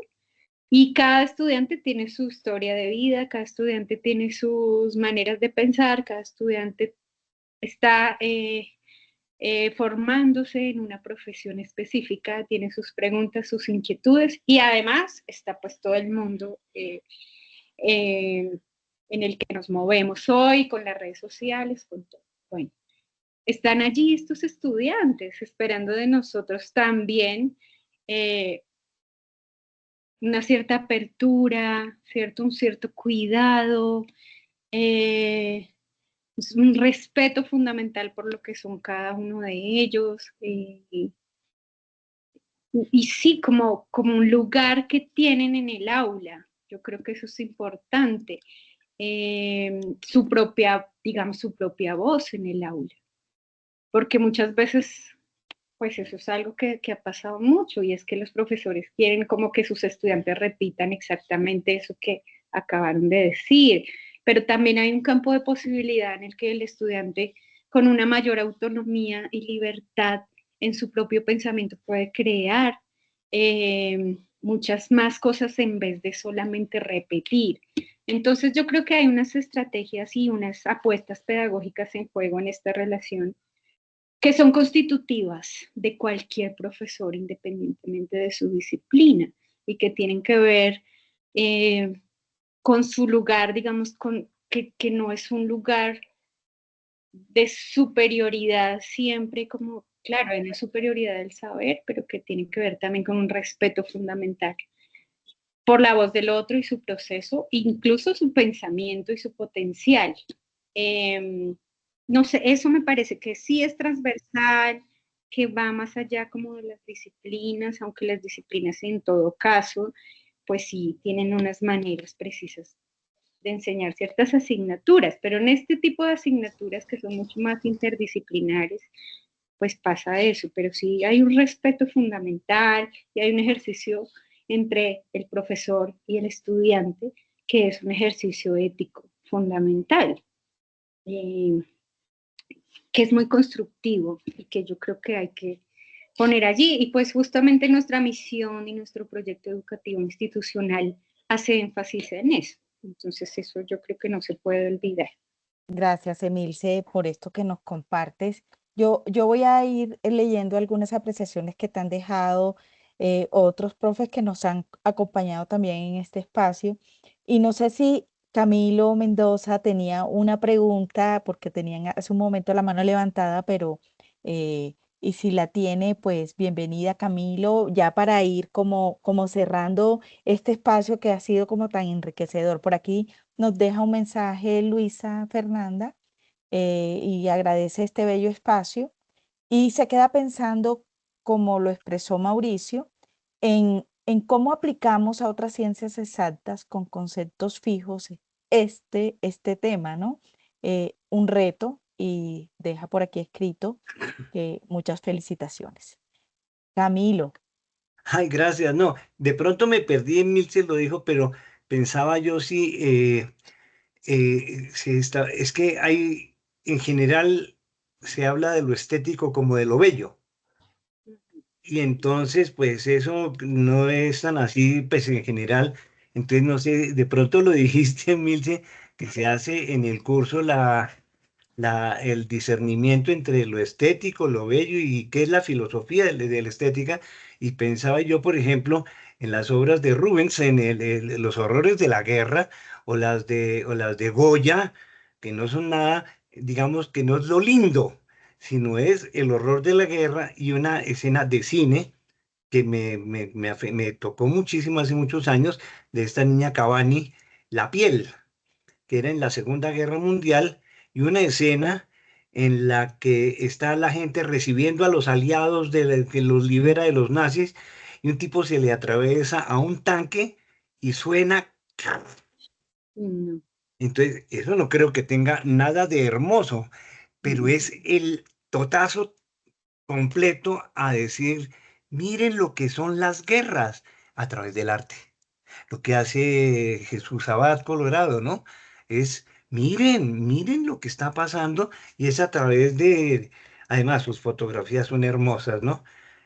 Y cada estudiante tiene su historia de vida, cada estudiante tiene sus maneras de pensar, cada estudiante está formándose en una profesión específica, tiene sus preguntas, sus inquietudes, y además está pues todo el mundo en el que nos movemos hoy, con las redes sociales, con todo. Bueno, están allí estos estudiantes esperando de nosotros también una cierta apertura, un cierto cuidado, un respeto fundamental por lo que son cada uno de ellos. Y sí, como un lugar que tienen en el aula. Yo creo que eso es importante. Su propia, digamos, su propia voz en el aula. Porque muchas veces, pues eso es algo que ha pasado mucho, y es que los profesores quieren como que sus estudiantes repitan exactamente eso que acabaron de decir, pero también hay un campo de posibilidad en el que el estudiante con una mayor autonomía y libertad en su propio pensamiento puede crear muchas más cosas en vez de solamente repetir. Entonces yo creo que hay unas estrategias y unas apuestas pedagógicas en juego en esta relación que son constitutivas de cualquier profesor independientemente de su disciplina y que tienen que ver con su lugar, digamos, que no es un lugar de superioridad siempre, como, claro, hay una superioridad del saber, pero que tiene que ver también con un respeto fundamental por la voz del otro y su proceso, incluso su pensamiento y su potencial. No sé, eso me parece que sí es transversal, que va más allá como de las disciplinas, aunque las disciplinas en todo caso, pues sí tienen unas maneras precisas de enseñar ciertas asignaturas, pero en este tipo de asignaturas que son mucho más interdisciplinares, pues pasa eso, pero sí hay un respeto fundamental y hay un ejercicio entre el profesor y el estudiante que es un ejercicio ético fundamental, que es muy constructivo y que yo creo que hay que poner allí. Y pues justamente nuestra misión y nuestro proyecto educativo institucional hace énfasis en eso. Entonces eso yo creo que no se puede olvidar. Gracias, Emilce, por esto que nos compartes. Yo voy a ir leyendo algunas apreciaciones que te han dejado otros profes que nos han acompañado también en este espacio. Y no sé si Camilo Mendoza tenía una pregunta, porque tenían hace un momento la mano levantada, pero y si la tiene, pues bienvenida, Camilo, ya para ir como cerrando este espacio que ha sido como tan enriquecedor. Por aquí nos deja un mensaje Luisa Fernanda y agradece este bello espacio y se queda pensando, como lo expresó Mauricio, en cómo aplicamos a otras ciencias exactas con conceptos fijos este tema, ¿no? Un reto y deja por aquí escrito que muchas felicitaciones. Camilo. Ay, gracias. No, de pronto me perdí, Emilce lo dijo, pero pensaba yo sí, es que hay, en general, se habla de lo estético como de lo bello. Y entonces, pues eso no es tan así, pues en general. Entonces, no sé, de pronto lo dijiste, Emilce, que se hace en el curso el discernimiento entre lo estético, lo bello y qué es la filosofía de la estética. Y pensaba yo, por ejemplo, en las obras de Rubens, en los horrores de la guerra o las de Goya, que no son nada, digamos que no es lo lindo, sino es el horror de la guerra y una escena de cine que me tocó muchísimo hace muchos años de esta niña Cavani, La piel, que era en la Segunda Guerra Mundial, y una escena en la que está la gente recibiendo a los aliados que los libera de los nazis, y un tipo se le atraviesa a un tanque y suena. Mm. Entonces, eso no creo que tenga nada de hermoso, pero es el totazo completo a decir, miren lo que son las guerras a través del arte. Lo que hace Jesús Abad Colorado, ¿no? Es, miren lo que está pasando y es a través además sus fotografías son hermosas, ¿no?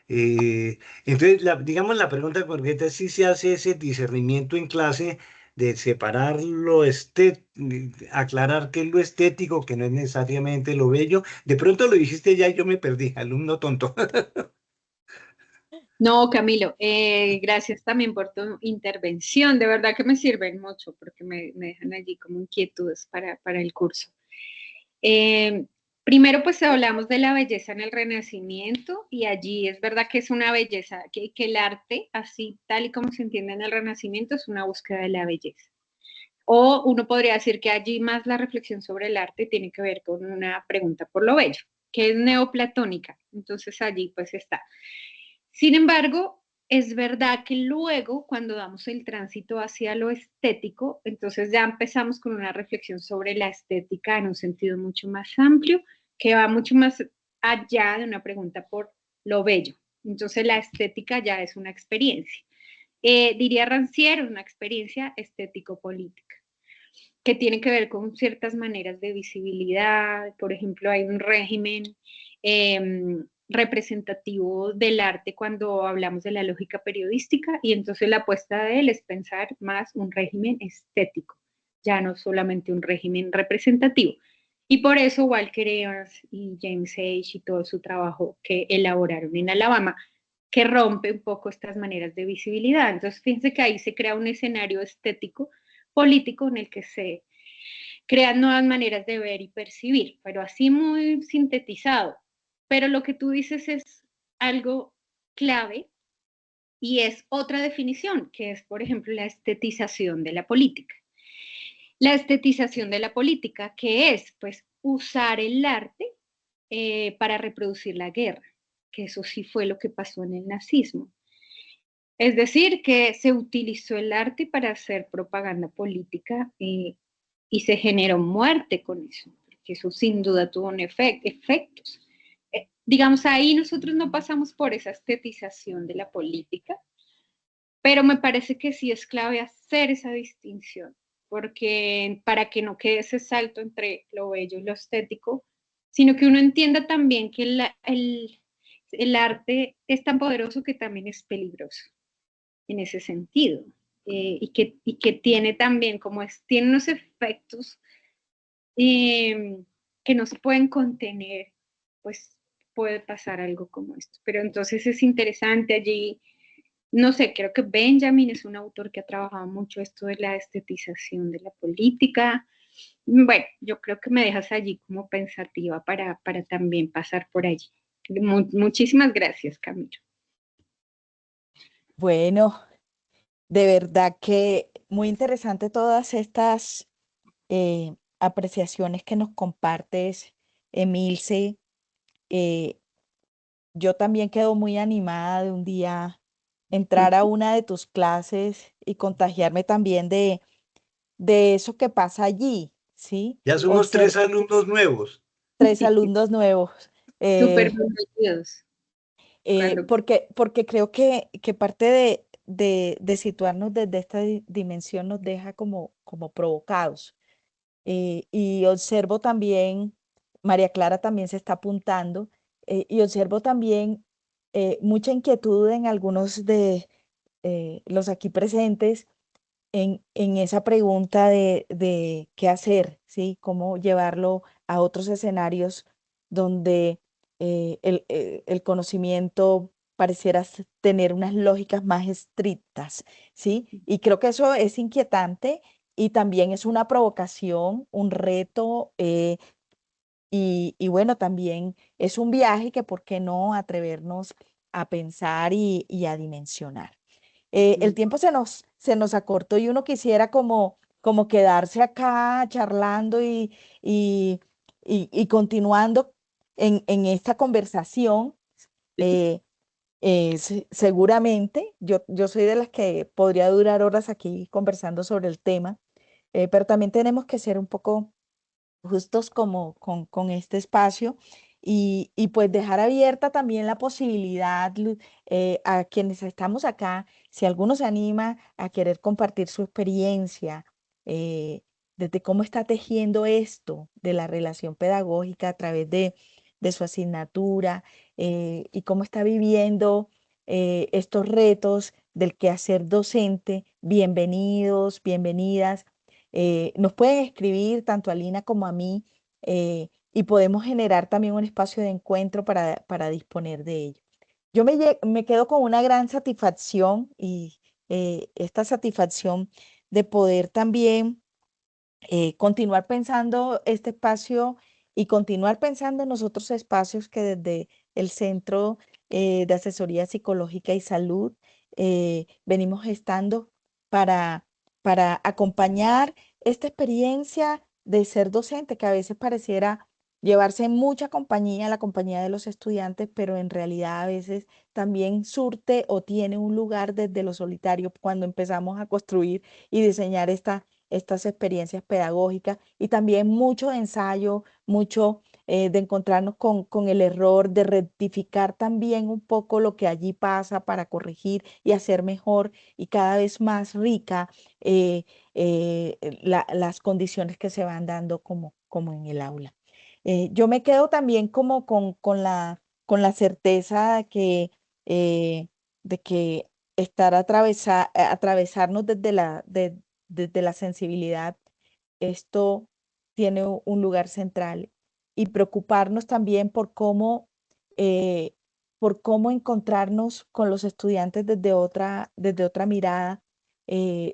Entonces, digamos, la pregunta concreta es si se hace ese discernimiento en clase de separar aclarar qué es lo estético, que no es necesariamente lo bello. De pronto lo dijiste ya y yo me perdí, alumno tonto. No, Camilo, gracias también por tu intervención. De verdad que me sirven mucho porque me dejan allí como inquietudes para el curso. Eh, Primero, pues hablamos de la belleza en el Renacimiento y allí es verdad que es una belleza, que el arte, así tal y como se entiende en el Renacimiento, es una búsqueda de la belleza. O uno podría decir que allí más la reflexión sobre el arte tiene que ver con una pregunta por lo bello, que es neoplatónica. Entonces allí pues está. Sin embargo, es verdad que luego, cuando damos el tránsito hacia lo estético, entonces ya empezamos con una reflexión sobre la estética en un sentido mucho más amplio, que va mucho más allá de una pregunta por lo bello. Entonces la estética ya es una experiencia. diría Rancière, una experiencia estético-política, que tiene que ver con ciertas maneras de visibilidad. Por ejemplo, hay un régimen representativo del arte cuando hablamos de la lógica periodística, y entonces la apuesta de él es pensar más un régimen estético, ya no solamente un régimen representativo. Y por eso Walker Evans y James Age y todo su trabajo que elaboraron en Alabama, que rompe un poco estas maneras de visibilidad. Entonces, fíjense que ahí se crea un escenario estético político en el que se crean nuevas maneras de ver y percibir, pero así muy sintetizado. Pero lo que tú dices es algo clave, y es otra definición, que es, por ejemplo, la estetización de la política. La estetización de la política, que es, pues, usar el arte para reproducir la guerra, que eso sí fue lo que pasó en el nazismo. Es decir, que se utilizó el arte para hacer propaganda política y se generó muerte con eso, porque eso sin duda tuvo un efectos. Digamos, ahí nosotros no pasamos por esa estetización de la política, pero me parece que sí es clave hacer esa distinción, porque para que no quede ese salto entre lo bello y lo estético, sino que uno entienda también que el arte es tan poderoso que también es peligroso en ese sentido. Y que tiene también, tiene unos efectos que no se pueden contener, pues puede pasar algo como esto. Pero entonces es interesante allí, no sé, creo que Benjamin es un autor que ha trabajado mucho esto de la estetización de la política. Bueno, yo creo que me dejas allí como pensativa para también pasar por allí. Muchísimas gracias, Camilo. Bueno, de verdad que muy interesante todas estas apreciaciones que nos compartes, Emilce. Eh, yo también quedo muy animada de un día entrar a una de tus clases y contagiarme también de eso que pasa allí, ¿sí? Ya somos 3 alumnos nuevos. 3 alumnos nuevos. Súper eh, bienvenidos. Cuando porque creo que parte de situarnos desde esta dimensión nos deja como provocados. Y observo también, María Clara también se está apuntando, y observo también mucha inquietud en algunos de los aquí presentes en esa pregunta de qué hacer, ¿sí? Cómo llevarlo a otros escenarios donde el conocimiento pareciera tener unas lógicas más estrictas, ¿sí? Y creo que eso es inquietante y también es una provocación, un reto, y bueno, también es un viaje que, ¿por qué no atrevernos a pensar y a dimensionar? El tiempo se nos acortó y uno quisiera como quedarse acá charlando y, y continuando en esta conversación. eh, Seguramente yo soy de las que podría durar horas aquí conversando sobre el tema, pero también tenemos que ser un poco justos como con este espacio y pues dejar abierta también la posibilidad, a quienes estamos acá, si alguno se anima a querer compartir su experiencia, desde cómo está tejiendo esto de la relación pedagógica a través de su asignatura, y cómo está viviendo estos retos del quehacer docente. Bienvenidos, bienvenidas. Nos pueden escribir tanto a Lina como a mí, y podemos generar también un espacio de encuentro para disponer de ello. Yo me quedo con una gran satisfacción y esta satisfacción de poder también continuar pensando este espacio y continuar pensando en los otros espacios que desde el Centro de Asesoría Psicológica y Salud venimos gestando para, para acompañar esta experiencia de ser docente, que a veces pareciera llevarse mucha compañía, la compañía de los estudiantes, pero en realidad a veces también surte o tiene un lugar desde lo solitario cuando empezamos a construir y diseñar estas experiencias pedagógicas, y también mucho ensayo, mucho de encontrarnos con el error, de rectificar también un poco lo que allí pasa para corregir y hacer mejor y cada vez más rica las condiciones que se van dando como en el aula. Yo me quedo también como con la certeza de que atravesarnos desde la sensibilidad, esto tiene un lugar central y preocuparnos también eh, por cómo encontrarnos con los estudiantes desde otra mirada,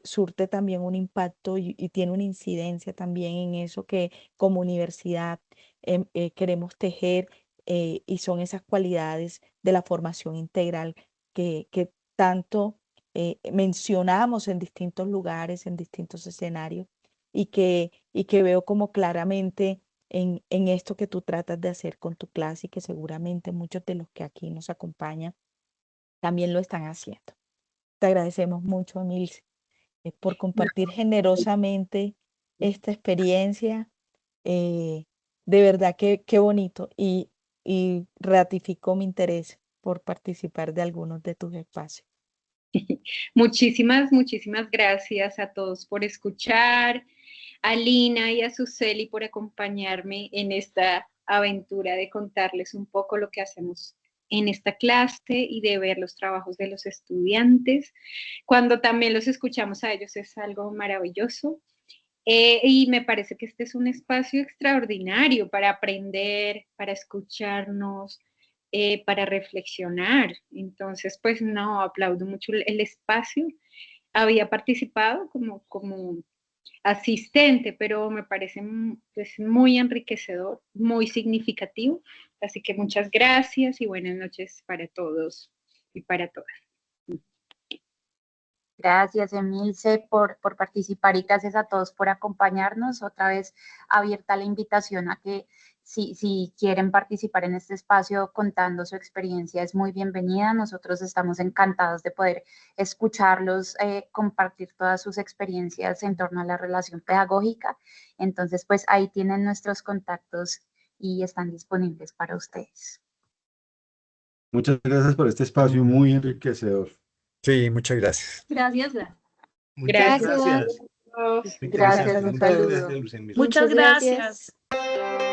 surte también un impacto y tiene una incidencia también en eso que como universidad queremos tejer y son esas cualidades de la formación integral que tanto mencionamos en distintos lugares, en distintos escenarios y que veo como claramente en esto que tú tratas de hacer con tu clase y que seguramente muchos de los que aquí nos acompañan también lo están haciendo. Te agradecemos mucho, Emilce, por compartir generosamente esta experiencia. eh, de verdad que qué bonito y ratificó mi interés por participar de algunos de tus espacios. Muchísimas, muchísimas gracias a todos por escuchar, a Lina y a Suseli por acompañarme en esta aventura de contarles un poco lo que hacemos en esta clase y de ver los trabajos de los estudiantes. Cuando también los escuchamos a ellos es algo maravilloso. Y me parece que este es un espacio extraordinario para aprender, para escucharnos, para reflexionar. Entonces, pues no, aplaudo mucho el espacio. Había participado como asistente, pero me parece pues, muy enriquecedor, muy significativo. Así que muchas gracias y buenas noches para todos y para todas. Gracias, Emilce, por participar y gracias a todos por acompañarnos. Otra vez abierta la invitación a que si quieren participar en este espacio contando su experiencia, es muy bienvenida. Nosotros estamos encantados de poder escucharlos, compartir todas sus experiencias en torno a la relación pedagógica. Entonces, pues ahí tienen nuestros contactos y están disponibles para ustedes. Muchas gracias por este espacio muy enriquecedor. Sí, muchas gracias. Gracias. Muchas Gracias. gracias. Gracias, un saludo. Gracias, Luz Emilce. Muchas Muchas gracias. gracias.